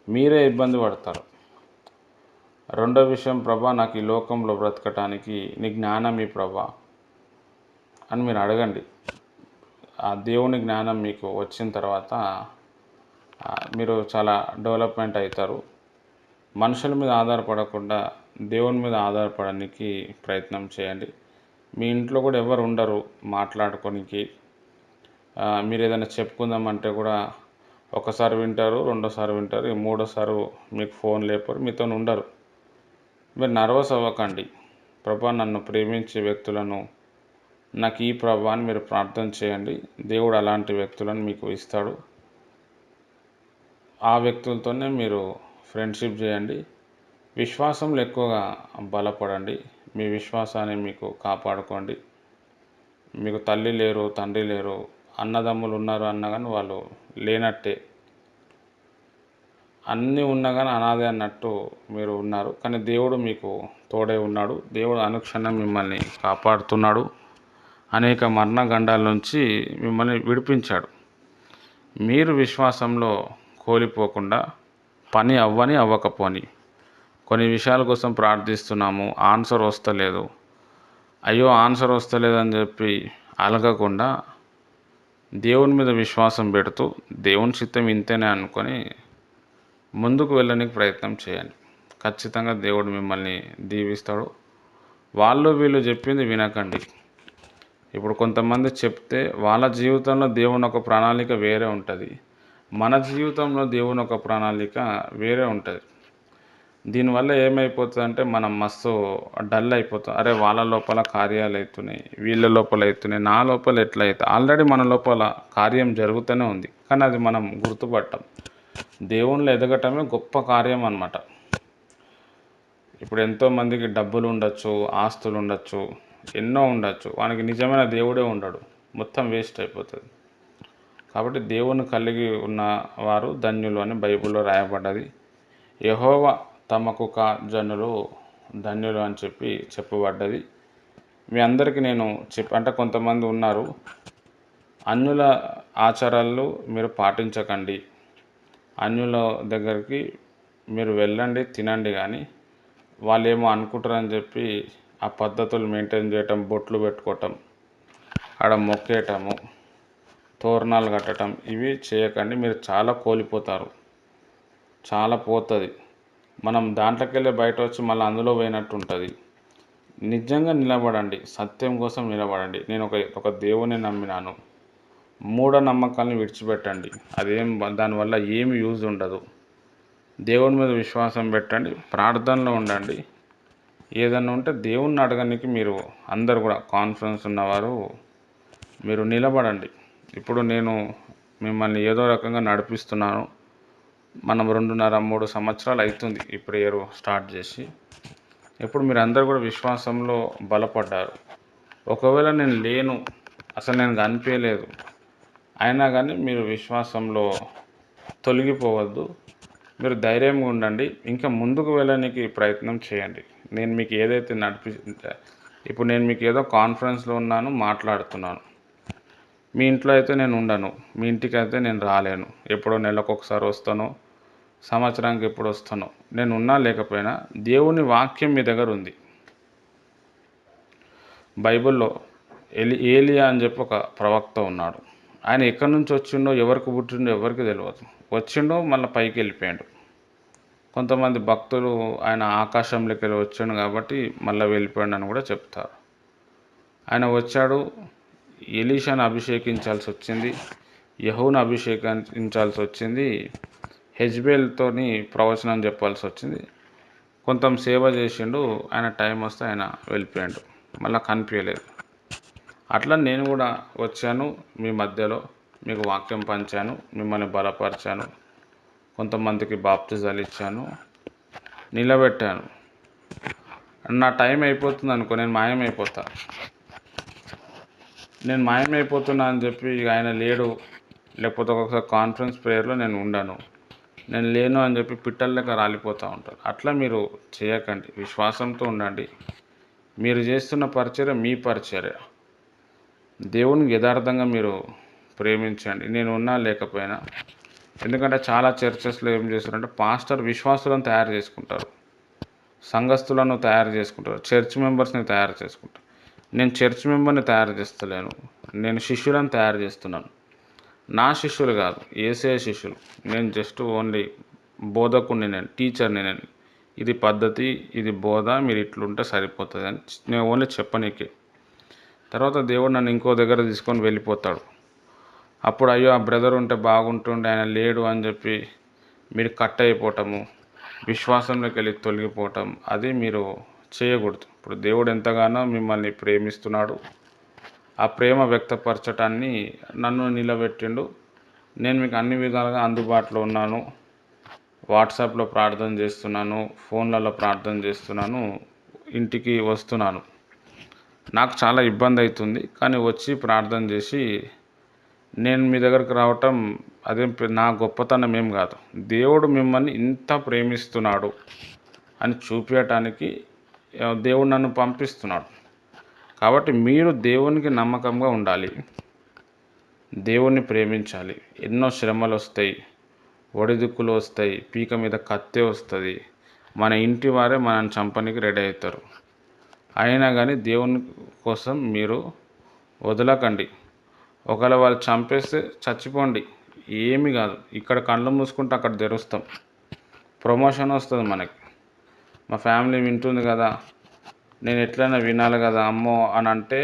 మీరే ఇబ్బంది పడతారు. రెండో విషయం, ప్రభా నాకు ఈ లోకంలో బ్రతకటానికి నీ జ్ఞానం ఈ ప్రభా అని మీరు అడగండి. ఆ దేవుని జ్ఞానం మీకు వచ్చిన తర్వాత మీరు చాలా డెవలప్మెంట్ అవుతారు. మనుషుల మీద ఆధారపడకుండా దేవుని మీద ఆధారపడడానికి ప్రయత్నం చేయండి. మీ ఇంట్లో కూడా ఎవరు ఉండరు మాట్లాడుకోనికి. మీరు ఏదైనా చెప్పుకుందామంటే కూడా ఒకసారి వింటారు, రెండోసారి వింటారు, మూడోసారి మీకు ఫోన్ లేపరు, మీతో ఉండరు. మీరు నర్వస్ అవ్వకండి. ప్రభా నన్ను ప్రేమించే వ్యక్తులను నాకు ఈ ప్రభా అని మీరు ప్రార్థన చేయండి. దేవుడు అలాంటి వ్యక్తులను మీకు ఇస్తాడు. ఆ వ్యక్తులతోనే మీరు ఫ్రెండ్షిప్ చేయండి. విశ్వాసంలో ఎక్కువగా బలపడండి. మీ విశ్వాసాన్ని మీకు కాపాడుకోండి. మీకు తల్లి లేరు, తండ్రి లేరు, అన్నదమ్ములు ఉన్నారు అన్నా కానీ వాళ్ళు లేనట్టే. అన్నీ ఉన్నా కానీ అనాథే అన్నట్టు మీరు ఉన్నారు. కానీ దేవుడు మీకు తోడే ఉన్నాడు. దేవుడు అనుక్షణం మిమ్మల్ని కాపాడుతున్నాడు. అనేక మరణగండాల నుంచి మిమ్మల్ని విడిపించాడు. మీరు విశ్వాసంలో కోల్పోకుండా పని అవ్వకపోని కొన్ని విషయాల కోసం ప్రార్థిస్తున్నాము, ఆన్సర్ వస్తలేదు, అయ్యో ఆన్సర్ వస్తలేదని చెప్పి అలగకుండా దేవుని మీద విశ్వాసం పెడుతూ దేవుని చిత్తం ఇంతేనే అనుకొని ముందుకు వెళ్ళడానికి ప్రయత్నం చేయండి. ఖచ్చితంగా దేవుడు మిమ్మల్ని దీవిస్తాడు. వాళ్ళు వీళ్ళు చెప్పింది వినకండి. ఇప్పుడు కొంతమంది చెప్తే వాళ్ళ జీవితంలో దేవుని ఒక ప్రణాళిక వేరే ఉంటుంది, మన జీవితంలో దేవుని ఒక ప్రణాళిక వేరే ఉంటుంది. దీనివల్ల ఏమైపోతుందంటే మనం మస్తు డల్ అయిపోతాం. అరే వాళ్ళ లోపల కార్యాలు అవుతున్నాయి, వీళ్ళ లోపల అవుతున్నాయి, నా లోపల ఎట్లా అవుతాయి? ఆల్రెడీ మన లోపల కార్యం జరుగుతూనే ఉంది, కానీ అది మనం గుర్తుపట్టాం. దేవునిలో ఎదగటమే గొప్ప కార్యం అన్నమాట. ఇప్పుడు ఎంతోమందికి డబ్బులు ఉండొచ్చు, ఆస్తులు ఉండొచ్చు, ఎన్నో ఉండొచ్చు, వానికి నిజమైన దేవుడే ఉండడు, మొత్తం వేస్ట్ అయిపోతుంది. కాబట్టి దేవుని కలిగి ఉన్న వారు ధన్యులు అని బైబిల్లో రాయబడ్డది. యెహోవా తమకు జనులు ధన్యులు అని చెప్పబడ్డది. మీ అందరికీ నేను అంటే కొంతమంది ఉన్నారు, అన్యుల ఆచారాలు మీరు పాటించకండి, అన్యుల దగ్గరికి మీరు వెళ్ళండి, తినండి, కానీ వాళ్ళు ఏమో అనుకుంటారని చెప్పి ఆ పద్ధతులు మెయింటైన్ చేయటం, బొట్లు పెట్టుకోవటం, ఆడ మొక్కేయటము, తోరణాలు కట్టడం, ఇవి చేయకండి. మీరు చాలా కోల్పోతారు, చాలా పోతుంది. మనం దాంట్లోకి వెళ్ళి బయట వచ్చి మళ్ళీ అందులో పోయినట్టు ఉంటుంది. నిజంగా నిలబడండి, సత్యం కోసం నిలబడండి. నేను ఒక దేవుని నమ్మినాను, మూఢనమ్మకాలను విడిచిపెట్టండి. దానివల్ల ఏమి యూజ్ ఉండదు. దేవుని మీద విశ్వాసం పెట్టండి, ప్రార్థనలో ఉండండి. ఏదన్నా ఉంటే దేవుణ్ణి అడగడానికి మీరు అందరు కూడా కాన్ఫిడెన్స్ ఉన్నవారు మీరు నిలబడండి. ఇప్పుడు నేను మిమ్మల్ని ఏదో రకంగా నడిపిస్తున్నాను. మనం 2.5-3 సంవత్సరాలు అవుతుంది ఈ ప్రేయర్ స్టార్ట్ చేసి. ఇప్పుడు మీరు అందరు కూడా విశ్వాసంలో బలపడ్డారు. ఒకవేళ నేను లేను, అసలు నేను కనిపించలేదు, అయినా కానీ మీరు విశ్వాసంలో తొలగిపోవద్దు. మీరు ధైర్యంగా ఉండండి, ఇంకా ముందుకు వెళ్ళడానికి ప్రయత్నం చేయండి. నేను మీకు ఏదైతే ఇప్పుడు నేను మీకు ఏదో కాన్ఫరెన్స్లో ఉన్నాను, మాట్లాడుతున్నాను. మీ ఇంట్లో అయితే నేను ఉండను, మీ ఇంటికి అయితే నేను రాలేను. ఎప్పుడో నెలకు ఒకసారి వస్తాను, సంవత్సరానికి ఎప్పుడు వస్తాను. నేను ఉన్నా లేకపోయినా దేవుని వాక్యం మీ దగ్గర ఉంది. బైబిల్లో ఏలియా అని చెప్పి ఒక ప్రవక్త ఉన్నాడు. ఆయన ఎక్కడి నుంచి వచ్చిండో, ఎవరికి పుట్టిండో ఎవరికి తెలియదు. వచ్చిండో మళ్ళీ పైకి వెళ్ళిపోయాడు. కొంతమంది భక్తులు ఆయన ఆకాశంలోకి వెళ్ళి వచ్చాడు కాబట్టి మళ్ళీ వెళ్ళిపోయాడు అని కూడా చెప్తారు. ఆయన వచ్చాడు, ఎలీషాను అభిషేకించాల్సి వచ్చింది, యెహూను అభిషేకించాల్సి వచ్చింది, హెజ్బేల్తోని ప్రవచనం చెప్పాల్సి వచ్చింది. కొంత సేవ చేసిండు, ఆయన టైం వస్తే ఆయన వెళ్ళిపోయాడు, మళ్ళీ కనిపించలేదు. అట్లా నేను కూడా వచ్చాను, మీ మధ్యలో మీకు వాక్యం పంచాను, మిమ్మల్ని బలపరిచాను, కొంతమందికి బాప్తిజాలు ఇచ్చాను, నిలబెట్టాను. నా టైం అయిపోతుంది అనుకో, నేను మాయమైపోతా. నేను మాయమైపోతున్నా అని చెప్పి ఆయన లేడు, లేకపోతే ఒక్కొక్కసారి కాన్ఫరెన్స్ ప్రేయర్లో నేను ఉండను, నేను లేను అని చెప్పి పిట్టల లెక్క రాలిపోతూ ఉంటారు. అట్లా మీరు చేయకండి, విశ్వాసంతో ఉండండి. మీరు చేస్తున్న పరిచర్య మీ పరిచర్య. దేవుని యథార్థంగా మీరు ప్రేమించండి, నేను ఉన్నా లేకపోయినా. ఎందుకంటే చాలా చర్చెస్లో ఏం చేస్తారంటే పాస్టర్ విశ్వాసులను తయారు చేసుకుంటారు, సంఘస్థులను తయారు చేసుకుంటారు, చర్చ్ మెంబర్స్ని తయారు చేసుకుంటారు. నేను చర్చ్ మెంబర్ని తయారు చేస్తలేను, నేను శిష్యులను తయారు చేస్తున్నాను. నా శిష్యులు కాదు, యేసయ్య శిష్యులు. నేను జస్ట్ ఓన్లీ బోధకుడిని, నేను టీచర్ని. నేను ఇది పద్ధతి, ఇది బోధ, మీరు ఇట్లుంటే సరిపోతుంది అని నేను ఓన్లీ చెప్పనీకే. తర్వాత దేవుడు నన్ను ఇంకో దగ్గర తీసుకొని వెళ్ళిపోతాడు. అప్పుడు అయ్యో ఆ బ్రదర్ ఉంటే బాగుంటుండే, ఆయన లేడు అని చెప్పి మీరు కట్ అయిపోవటము, విశ్వాసంలోకి వెళ్ళి తొలగిపోవటం, అది మీరు చేయకూడదు. ఇప్పుడు దేవుడు ఎంతగానో మిమ్మల్ని ప్రేమిస్తున్నాడు, ఆ ప్రేమ వ్యక్తపరచటాన్ని నన్ను నిలబెట్టిండు. నేను మీకు అన్ని విధాలుగా అందుబాటులో ఉన్నాను. వాట్సాప్లో ప్రార్థన చేస్తున్నాను, ఫోన్లలో ప్రార్థన చేస్తున్నాను, ఇంటికి వస్తున్నాను. నాకు చాలా ఇబ్బంది అవుతుంది, కానీ వచ్చి ప్రార్థన చేసి నేను మీ దగ్గరకు రావటం అదేం నా గొప్పతనం ఏం కాదు. దేవుడు మిమ్మల్ని ఇంత ప్రేమిస్తున్నాడు అని చూపించటానికి దేవుడు నన్ను పంపిస్తున్నాడు. కాబట్టి మీరు దేవునికి నమ్మకంగా ఉండాలి, దేవుణ్ణి ప్రేమించాలి. ఎన్నో శ్రమలు వస్తాయి, ఒడిదుక్కులు వస్తాయి, పీక మీద కత్తి వస్తుంది, మన ఇంటి వారే మనల్ని చంపనికి రెడీ అవుతారు. అయినా కానీ దేవుని కోసం మీరు వదలకండి. ఒకవేళ వాళ్ళు చంపేస్తే చచ్చిపోండి, ఏమి కాదు. ఇక్కడ కళ్ళు మూసుకుంటే అక్కడ తెరుస్తాం, ప్రమోషన్ వస్తుంది మనకి. మా ఫ్యామిలీ వింటుంది కదా, నేను ఎట్లయినా వినాలి కదా అమ్మో అని అంటే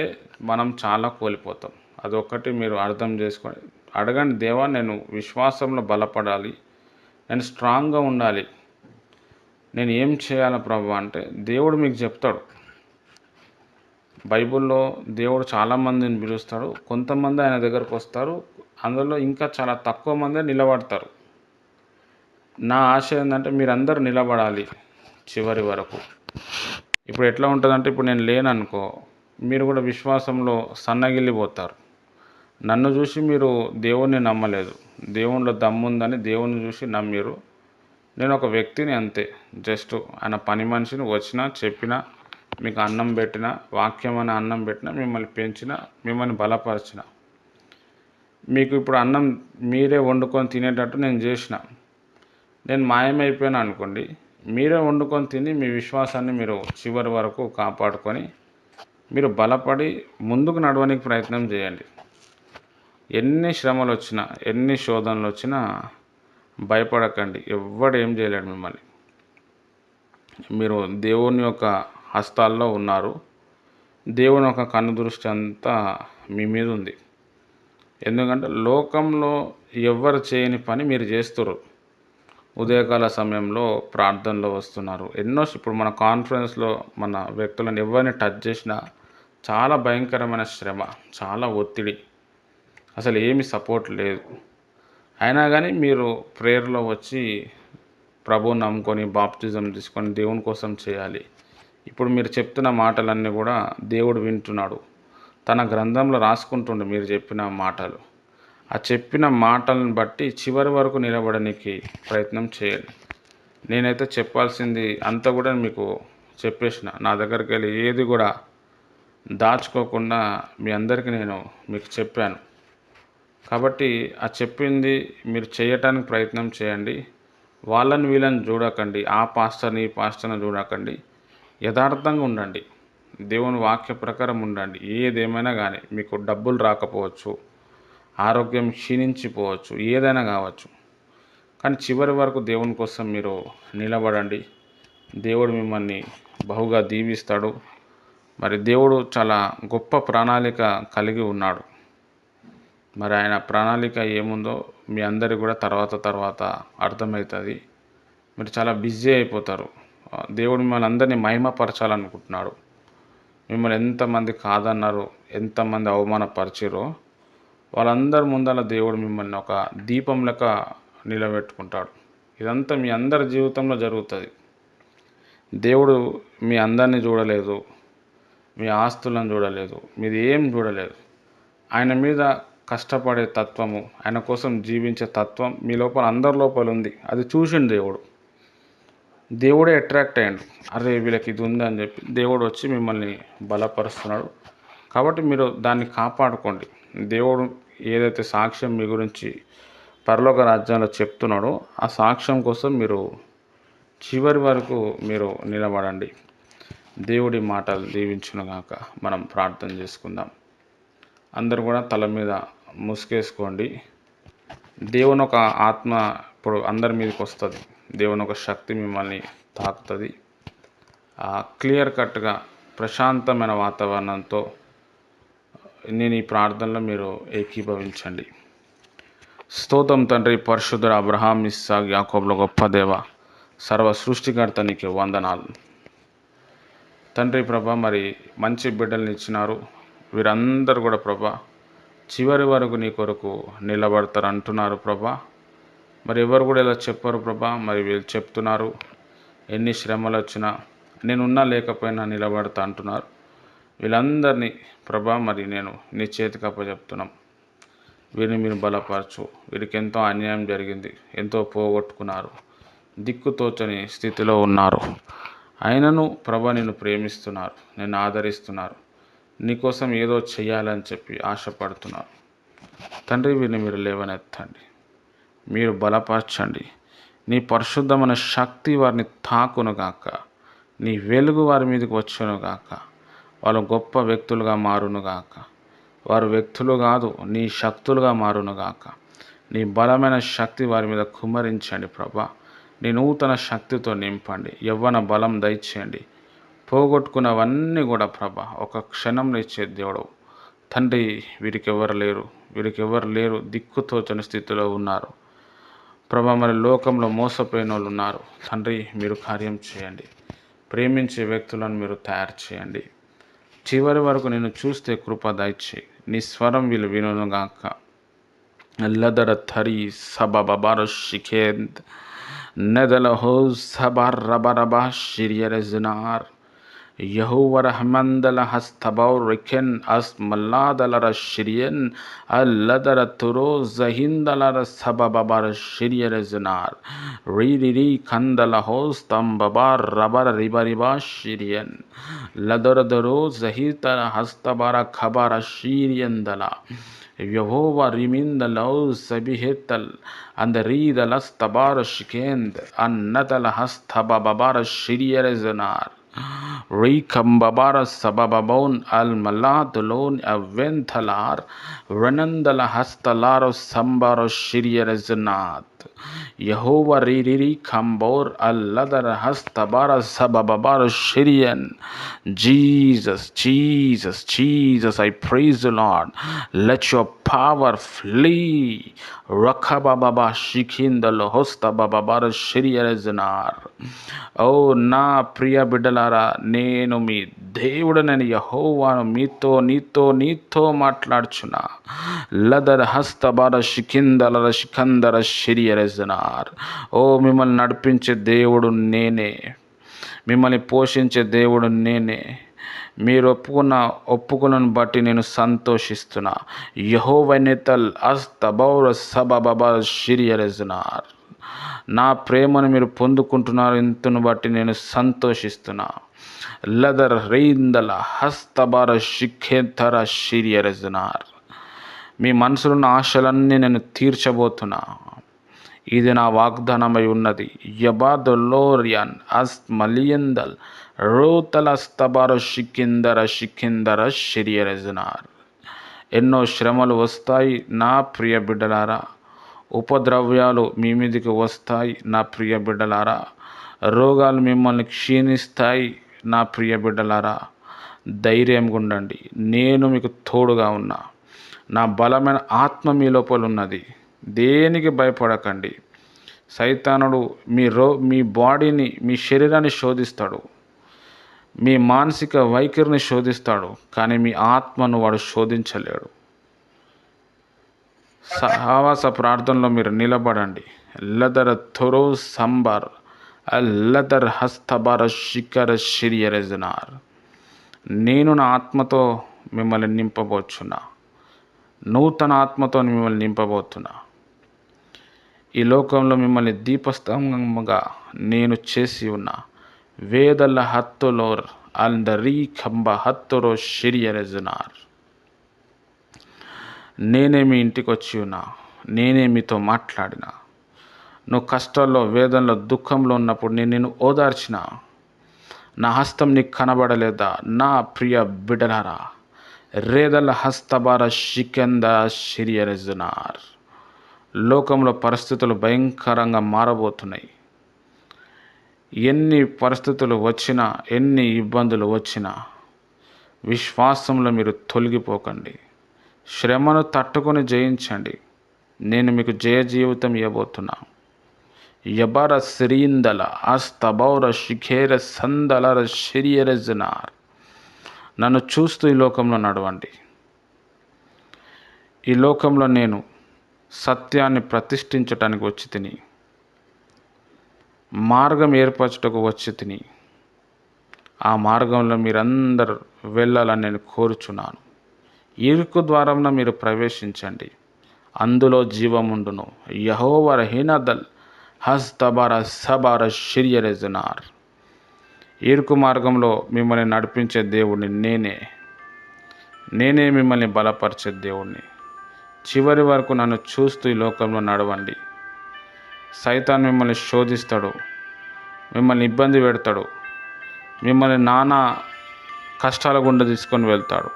మనం చాలా కోల్పోతాం. అదొక్కటి మీరు అర్థం చేసుకోండి. అడగండి, దేవా నేను విశ్వాసంలో బలపడాలి, నేను స్ట్రాంగ్గా ఉండాలి, నేను ఏం చేయాలి ప్రభు అంటే దేవుడు మీకు చెప్తాడు. బైబిల్లో దేవుడు చాలామందిని పిలుస్తాడు, కొంతమంది ఆయన దగ్గరకు వస్తారు, అందులో ఇంకా చాలా తక్కువ మందే నిలబడతారు. నా ఆశ ఏంటంటే మీరందరూ నిలబడాలి చివరి వరకు. ఇప్పుడు ఎట్లా ఉంటుందంటే, ఇప్పుడు నేను లేననుకో, మీరు కూడా విశ్వాసంలో సన్నగిల్లిపోతారు. నన్ను చూసి మీరు దేవుణ్ణి నమ్మలేదు, దేవునిలో దమ్ముందని దేవుణ్ణి చూసి నమ్మిరు. నేను ఒక వ్యక్తిని అంతే, జస్ట్ ఆయన పని మనిషిని, వచ్చినా చెప్పినా, మీకు అన్నం పెట్టిన, వాక్యం అనే అన్నం పెట్టిన, మిమ్మల్ని పెంచిన, మిమ్మల్ని బలపరిచిన. మీకు ఇప్పుడు అన్నం మీరే వండుకొని తినేటట్టు నేను చేసిన, నేను మాయమైపోయాను అనుకోండి, మీరే వండుకొని తిని మీ విశ్వాసాన్ని మీరు చివరి వరకు కాపాడుకొని మీరు బలపడి ముందుకు నడవడానికి ప్రయత్నం చేయండి. ఎన్ని శ్రమలు వచ్చినా, ఎన్ని శోధనలు వచ్చినా భయపడకండి, ఎవ్వడు ఏం చేయలేడు మిమ్మల్ని. మీరు దేవుని యొక్క హస్తాల్లో ఉన్నారు, దేవుని యొక్క కన్ను దృష్టి అంతా మీ మీద ఉంది. ఎందుకంటే లోకంలో ఎవ్వరు చేయని పని మీరు చేస్తున్నారు. ఉదయకాల సమయంలో ప్రార్థనలో వస్తున్నారు, ఎన్నో. ఇప్పుడు మన కాన్ఫరెన్స్లో మన వ్యక్తులను ఎవరిని టచ్ చేసినా చాలా భయంకరమైన శ్రమ, చాలా ఒత్తిడి, అసలు ఏమి సపోర్ట్ లేదు. అయినా కానీ మీరు ప్రేయర్లో వచ్చి ప్రభువుని నమ్ముకొని బాప్టిజం తీసుకొని దేవుని కోసం చేయాలి. ఇప్పుడు మీరు చెప్తున్న మాటలన్నీ కూడా దేవుడు వింటున్నాడు, తన గ్రంథంలో రాసుకుంటుండే మీరు చెప్పిన మాటలు. ఆ చెప్పిన మాటలను బట్టి చివరి వరకు నిలబడడానికి ప్రయత్నం చేయండి. నేనైతే చెప్పాల్సింది అంతా కూడా మీకు చెప్పేసిన, నా దగ్గరికి వెళ్ళి ఏది కూడా దాచుకోకుండా మీ అందరికీ నేను మీకు చెప్పాను. కాబట్టి ఆ చెప్పింది మీరు చేయటానికి ప్రయత్నం చేయండి. వాళ్ళని వీళ్ళని చూడకండి, ఆ పాస్టర్ని ఈ పాస్టర్ని చూడకండి. యథార్థంగా ఉండండి, దేవుని వాక్య ప్రకారం ఉండండి. ఏదేమైనా కానీ మీకు డబ్బులు రాకపోవచ్చు, ఆరోగ్యం క్షీణించిపోవచ్చు, ఏదైనా కావచ్చు, కానీ చివరి వరకు దేవుని కోసం మీరు నిలబడండి. దేవుడు మిమ్మల్ని బహుగా దీవిస్తాడు. మరి దేవుడు చాలా గొప్ప ప్రణాళిక కలిగి ఉన్నాడు. మరి ఆయన ప్రణాళిక ఏముందో మీ అందరికీ కూడా తర్వాత అర్థమవుతుంది. మీరు చాలా బిజీ అయిపోతారు. దేవుడు మిమ్మల్ని అందరినీ మహిమపరచాలనుకుంటున్నాడు. మిమ్మల్ని ఎంతమంది కాదన్నారో, ఎంతమంది అవమానపరిచారో వాళ్ళందరి ముందర దేవుడు మిమ్మల్ని ఒక దీపం లెక్క నిలబెట్టుకుంటాడు. ఇదంతా మీ అందరి జీవితంలో జరుగుతుంది. దేవుడు మీ అందరినీ చూడలేదు, మీ ఆస్తులను చూడలేదు, మీది ఏం చూడలేదు. ఆయన మీద కష్టపడే తత్వము, ఆయన కోసం జీవించే తత్వం మీ లోపల, అందరి లోపల ఉంది. అది చూసిండు దేవుడు. దేవుడే అట్రాక్ట్ అయ్యాడు, అరే వీళ్ళకి ఇది ఉంది అని చెప్పి దేవుడు వచ్చి మిమ్మల్ని బలపరుస్తున్నాడు. కాబట్టి మీరు దాన్ని కాపాడుకోండి. దేవుడు ఏదైతే సాక్ష్యం మీ గురించి పరలోక రాజ్యంలో చెప్తున్నాడో ఆ సాక్ష్యం కోసం మీరు చివరి వరకు మీరు నిలబడండి. దేవుడి మాటలు దీవించునుగాక. మనం ప్రార్థన చేసుకుందాం. అందరూ కూడా తల మీద ముసుగేసుకోండి. దేవుని ఒక ఆత్మ ఇప్పుడు అందరి మీదకి వస్తుంది, దేవుని ఒక శక్తి మిమ్మల్ని తాకుతుంది. క్లియర్ కట్గా ప్రశాంతమైన వాతావరణంతో నేను ఈ ప్రార్థనలో మీరు ఏకీభవించండి. స్తోత్రం తండ్రి, పరిశుద్ధుడు, అబ్రహాం, ఇస్సాక్, యాకోబుల గొప్ప దేవ, సర్వ సృష్టికర్త నీకు వందనాలు తండ్రి. ప్రభా మరి మంచి బిడ్డల్ని ఇచ్చినారు. వీరందరూ కూడా ప్రభా చివరి వరకు నీ కొరకు నిలబడతారు అంటున్నారు ప్రభా. మరి ఎవరు కూడా ఇలా చెప్పరు ప్రభా, మరి వీళ్ళు చెప్తున్నారు ఎన్ని శ్రమలు వచ్చినా నేనున్నా లేకపోయినా నిలబడతా అంటున్నారు. వీళ్ళందరినీ ప్రభా మరి నేను నీ చేతికి అప్పచెప్తున్నాం. వీరిని మీరు బలపరచు. వీరికి ఎంతో అన్యాయం జరిగింది, ఎంతో పోగొట్టుకున్నారు, దిక్కుతోచని స్థితిలో ఉన్నారు. అయినను ప్రభా నిన్ను ప్రేమిస్తున్నారు, నిన్ను ఆదరిస్తున్నారు, నీకోసం ఏదో చెయ్యాలని చెప్పి ఆశపడుతున్నారు. తండ్రి వీరిని మీరు లేవనెత్తండి, మీరు బలపరచండి. నీ పరిశుద్ధమైన శక్తి వారిని తాకునుగాక, నీ వెలుగు వారి మీదకి వచ్చునుగాక. వాళ్ళు గొప్ప వ్యక్తులుగా మారునుగాక. వారు వ్యక్తులు కాదు, నీ శక్తులుగా మారునుగాక. నీ బలమైన శక్తి వారి మీద కుమ్మరించండి ప్రభా. నీ నూతన శక్తితో నింపండి. యవ్వన బలం దయచేయండి. పోగొట్టుకున్నవన్నీ కూడా ప్రభా ఒక క్షణంలో ఇచ్చే దేవుడు తండ్రి. వీరికెవరు లేరు, దిక్కుతోచని స్థితిలో ఉన్నారు ప్రభా. మరి లోకంలో మోసపోయిన వాళ్ళు ఉన్నారు తండ్రి. మీరు కార్యం చేయండి. ప్రేమించే వ్యక్తులను మీరు తయారు చేయండి. చివరి వరకు నేను చూస్తే కృప దయచేయి. నీ స్వరం వీళ్ళు వినుగాక. లదర థరి సబబర షిఖేంద్ నెదల హో సబర్ రబరబా షిరియరజనార్ యహోవ రహమందల హస్తబౌ రికెన్ అస్ మల్లాదలర షిరియన్ అల్లదర తురో జహిందలర సబబర షిరియరజనార్ రీ కందల హో స్తంబబార్ రబర రిబరిబా షిరియన్ లదరదరో జహితల హస్తబర ఖబర షిరియందల యహోవ రిమిందలౌ సబిహెతల్ అందరీదల స్తబార షికేంద్ అన్నతల హస్తబబర షిరియరజనార్ Rekambabara sabababon al maladolon aventhalar renandala hastalaro sambaro shirierezanat Yehova riri kambor al ladara hastabara sabababara shirian. Jesus, I praise the Lord. Let your power flee. Rakababa shikindalo hosta bababara shirierezanar. ఓ నా ప్రియ బిడ్డలారా, నేను మీ దేవుడనని యెహోవాను నీతో మాట్లాడుచున్నా. లదర్ హస్తబర షికిందల షికందర షిరియరజనార్. ఓ మిమ్మల్ని నడిపించే దేవుడు నేనే, మిమ్మల్ని పోషించే దేవుడు నేనే. మీరు ఒప్పుకులను బట్టి నేను సంతోషిస్తున్నా. యెహోవనెతల్ అస్తబౌర సబబబ షిరియరజనార్. నా ప్రేమను మీరు పొందుకుంటున్నారు, ఇంతను బట్టి నేను సంతోషిస్తున్నా. లదర్ రైందల హస్తబర షిఖేతర షిరియరజనార్. మీ మనసులున్న ఆశలన్నీ నేను తీర్చబోతున్నా. ఇది నా వాగ్దానమై ఉన్నది. యబాదొలోరియన్ అస్ మలియందల్ రోతల స్తబర షికిందర షిరియరజనార్. ఎన్నో శ్రమలు వస్తాయి నా ప్రియ బిడ్డలారా. ఉపద్రవ్యాలు మీ మీదకి వస్తాయి నా ప్రియ బిడ్డలారా. రోగాలు మిమ్మల్ని క్షీణిస్తాయి నా ప్రియ బిడ్డలారా. ధైర్యంగా ఉండండి, నేను మీకు తోడుగా ఉన్నా. నా బలమైన ఆత్మ మీ లోపల ఉన్నది. దేనికి భయపడకండి. సైతానుడు మీ బాడీని, మీ శరీరాన్ని శోధిస్తాడు, మీ మానసిక వైఖరిని శోధిస్తాడు, కానీ మీ ఆత్మను వాడు శోధించలేడు. సహవాస ప్రార్థనలో మీరు నిలబడండి. లదర థొరో సంబర్ అల్లదర్ హస్తబర శిఖర షిరియరజనార్. నేను నా ఆత్మతో మిమ్మల్ని నింపబోచున్నా. నూతన ఆత్మతో మిమ్మల్ని నింపబోతున్నా. ఈ లోకంలో మిమ్మల్ని దీపస్తంభంగా నేను చేసి ఉన్నా. వేదల హత్తులోర్ అందరీ కంబ హత్తురో షిరియరజనార్. నేనే మీ ఇంటికి వచ్చి ఉన్నా. నేనే మీతో మాట్లాడిన. నువ్వు కష్టాల్లో, వేదనలో, దుఃఖంలో ఉన్నప్పుడు నేను నిన్ను ఓదార్చిన. నా హస్తం నీకు కనబడలేదా నా ప్రియ బిడ్డలారా? రేదల హస్తబార షికంద షిరియరజనార్. లోకంలో పరిస్థితులు భయంకరంగా మారబోతున్నాయి. ఎన్ని పరిస్థితులు వచ్చినా, ఎన్ని ఇబ్బందులు వచ్చినా విశ్వాసంలో మీరు తొలగిపోకండి. శ్రమను తట్టుకొని జయించండి. నేను మీకు జయ జీవితం ఇవ్వబోతున్నా. యబర సిరీందల అస్తబౌర షిఖేర సందలర షిరియరజనార్. నన్ను చూస్తూ ఈ లోకంలో నడవండి. ఈ లోకంలో నేను సత్యాన్ని ప్రతిష్ఠించటానికి వచ్చి తిని, మార్గం ఏర్పరచుటకు వచ్చి తిని, ఆ మార్గంలో మీరందరూ వెళ్ళాలని నేను కోరుచున్నాను. ఇరుకు ద్వారంలో మీరు ప్రవేశించండి, అందులో జీవముండును. యెహోవా రహినదల్ హస్తబర సబర షిరియరజనార్. ఇరుకు మార్గంలో మిమ్మల్ని నడిపించే దేవుడిని నేనే మిమ్మల్ని బలపరిచే దేవుడిని. చివరి వరకు నన్ను చూస్తూ ఈ లోకంలో నడవండి. సైతాన్ మిమ్మల్ని శోధిస్తాడు, మిమ్మల్ని ఇబ్బంది పెడతాడు, మిమ్మల్ని నానా కష్టాల గుండా తీసుకొని వెళ్తాడు.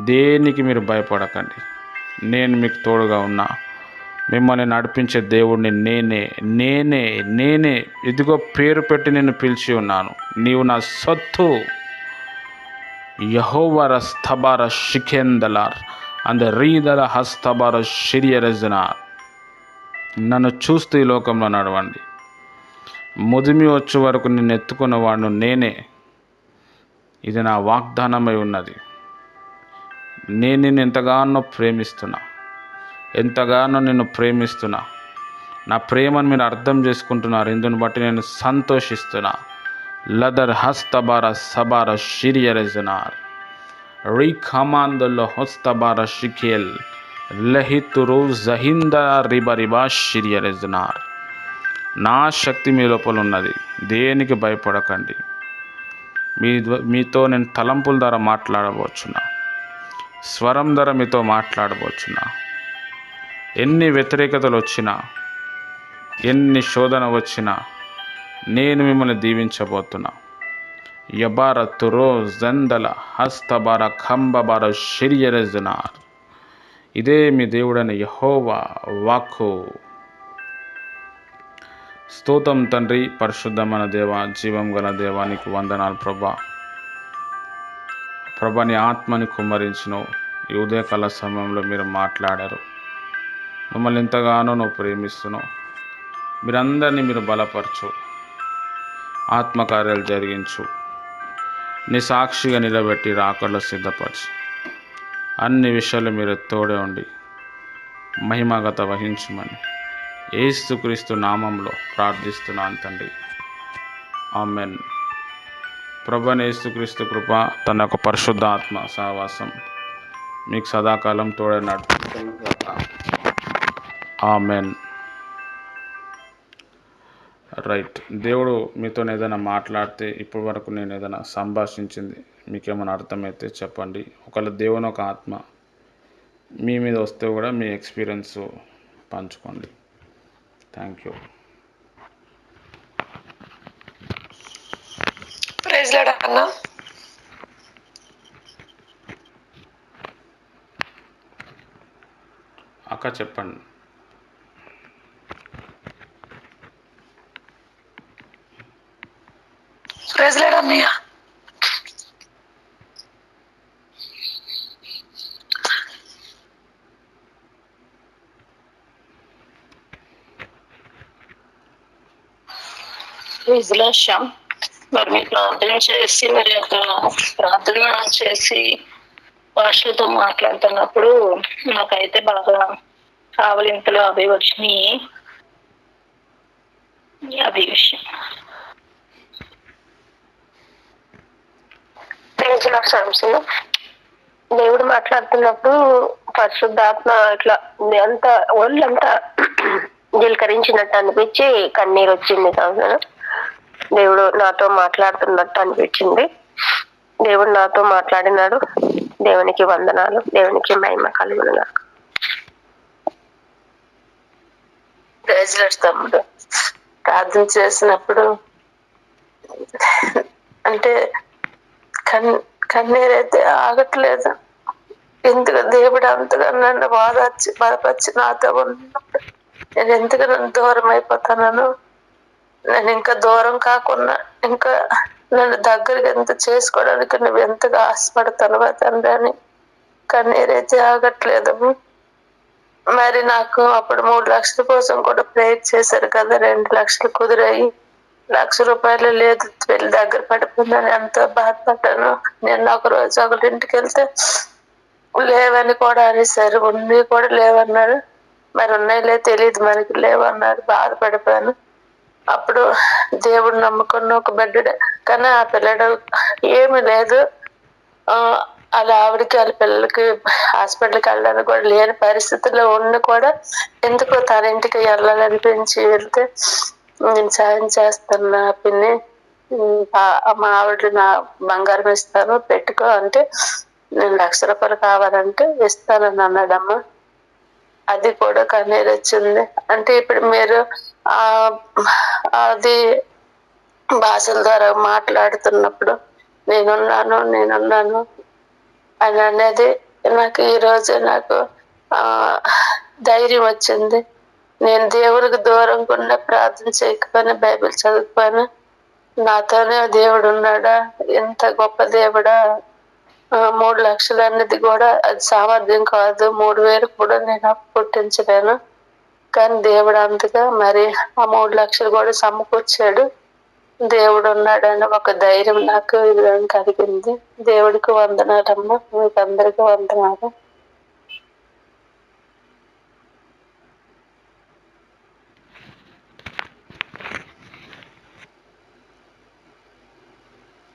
దేనికి మీరు భయపడకండి, నేను మీకు తోడుగా ఉన్నా. మిమ్మల్ని నడిపించే దేవుడిని నేనే నేనే నేనే ఇదిగో పేరు పెట్టి నిన్ను పిలిచి ఉన్నాను. నీవు నా సొత్తు. యెహోవా స్తబార షికెందలార్ అంద రీదల హస్తబార షిరియరజనార్. నన్ను చూస్తూ ఈ లోకంలో నడవండి. ముదిమి వచ్చే వరకు నిన్ను ఎత్తుకున్న వాడును నేనే. ఇది నా వాగ్దానమై ఉన్నది. నేను నిన్ను ఎంతగానో ప్రేమిస్తున్నా. నా ప్రేమను మీరు అర్థం చేసుకుంటున్నారు. ఇందుని బట్టి నేను సంతోషిస్తున్నా. లదర్ హస్తబార సబార షిరియరజనార్ రీ ఖమాందుల్లో హస్తబార షిఖేల్ లహితురు జహింద రిబరిబా షిరియరజనార్. నా శక్తి మీ లోపల ఉన్నది. దేనికి భయపడకండి. మీతో నేను తలంపుల ద్వారా మాట్లాడబోచున్నా. స్వరం ద్వారా మీతో మాట్లాడబోచున్నా. ఎన్ని వ్యతిరేకతలు వచ్చినా, ఎన్ని శోధన వచ్చినా నేను మిమ్మల్ని దీవించబోతున్నా. యబార తురో జందల హస్తబార ఖంబబార షిరియరజనార్. ఇదే మీ దేవుడైన యెహోవా వాక్కు. స్తోత్రం తండ్రి, పరిశుద్ధమైన దేవ, జీవం గల దేవానికి వందనాలు ప్రభా. నీ ఆత్మని కుమ్మరించినావు. ఈ ఉదయకాల సమయంలో మీరు మాట్లాడారు. మమ్మల్ని ఎంతగానో నువ్వు ప్రేమిస్తున్నావు. మీరందరినీ మీరు బలపరచు, ఆత్మకార్యాలు జరిగించు, నీ సాక్షిగా నిలబెట్టి రాకడలో సిద్ధపరచు. అన్ని విషయాలు మీరు తోడే ఉండి మహిమగత వహించమని యేసుక్రీస్తు నామంలో ప్రార్థిస్తున్నాను తండ్రి. ఆమెన్. ప్రభువైన యేసుక్రీస్తు కృప, తన యొక్క పరిశుద్ధ ఆత్మ సహవాసం మీకు సదాకాలం తోడే నడుపుతుంది. ఆమెన్. రైట్. దేవుడు మీతో ఏదైనా మాట్లాడితే, ఇప్పటి వరకు నేను ఏదైనా సంభాషించింది మీకేమైనా అర్థమైతే చెప్పండి. ఒకవేళ దేవుని ఒక ఆత్మ మీ మీద వస్తే కూడా మీ ఎక్స్పీరియన్స్ పంచుకోండి. Thank you. ప్రైజ్ లార్డ్ అన్న. అక్క చెప్పండి. ప్రైజ్ లార్డ్ అన్నయ్య. Praise lord Shyam. మరి మీరు ప్రార్థన చేసి, మరి యొక్క ప్రార్థన చేసి భాషలతో మాట్లాడుతున్నప్పుడు నాకైతే బాగా కావలింతలు అవి వచ్చినాయి. అది విషయం. దేవుడు మాట్లాడుతున్నప్పుడు పరిశుద్ధాత్మ ఇట్లా అంతా ఒళ్ళంతా జిలకరించినట్టు అనిపించి కన్నీరు వచ్చింది. కాదు, దేవుడు నాతో మాట్లాడుతున్నట్టు అనిపించింది. దేవుడు నాతో మాట్లాడినాడు. దేవునికి వందనాలు. దేవునికి మహిమ కలుగును. తమ్ముడు ప్రార్థన చేసినప్పుడు అంటే కన్నీరైతే ఆగట్లేదు. ఎందుకు దేవుడు అంతగా నన్ను బాధపరిచి నాతో ఉన్నప్పుడు నేను ఎందుకు నన్ను దూరం అయిపోతాను, నేను ఇంకా దూరం కాకుండా ఇంకా నన్ను దగ్గరికి ఎంత చేసుకోవడానికి నువ్వు ఎంతగా ఆశపడతాను తండ్రి అని కన్నీరైతే ఆగట్లేదు. మరి నాకు అప్పుడు 3 లక్షల కోసం కూడా ప్రేయర్ చేశారు కదా. 2 లక్షలు కుదిరాయి, ₹1,00,000 లేదు, పెళ్లి దగ్గర పడిపోయిందని ఎంతో బాధపడ్డాను. నేను ఒక రోజు ఒకరింటికి వెళ్తే లేవని కూడా అనేసారు. ఉన్నాయి కూడా లేవన్నారు. మరి ఉన్నాయిలే తెలియదు, మనకి లేవన్నారు. బాధపడిపోయాను. అప్పుడు దేవుడు నమ్ముకున్న ఒక బిడ్డ, కానీ ఆ పిల్లడు ఏమి లేదు. అలా ఆవిడకి వాళ్ళ పిల్లలకి హాస్పిటల్కి వెళ్ళడానికి కూడా లేని పరిస్థితుల్లో ఉండి కూడా ఎందుకో తన ఇంటికి వెళ్ళాలనిపించి వెళ్తే, నేను సాయం చేస్తాను పిన్ని, మా ఆవిడ నా బంగారం ఇస్తాను పెట్టుకో అంటే, నేను ₹1,00,000 కావాలంటే ఇస్తానని అన్నాడమ్మా. అది కూడా కన్నీరు వచ్చింది. అంటే ఇప్పుడు మీరు అది భాషల ద్వారా మాట్లాడుతున్నప్పుడు నేనున్నాను అని అనేది నాకు ఈరోజు నాకు ఆ ధైర్యం వచ్చింది. నేను దేవుడికి దూరంగా ఉన్న ప్రార్థన చేయకపోయినా, బైబిల్ చదవకపోయినా నాతోనే దేవుడు ఉన్నాడా, ఎంత గొప్ప దేవుడా. 3 లక్షలు అనేది కూడా అది సామర్థ్యం కాదు, 3,000 కూడా నేను అప్పు పుట్టించలేను. కానీ దేవుడు అంతగా మరి ఆ 3 లక్షలు కూడా సమకూర్చాడు. దేవుడు ఉన్నాడని ఒక ధైర్యం నాకు కలిగింది. దేవుడికి వందనాలమ్మా, మీకు అందరికీ వందనాలు.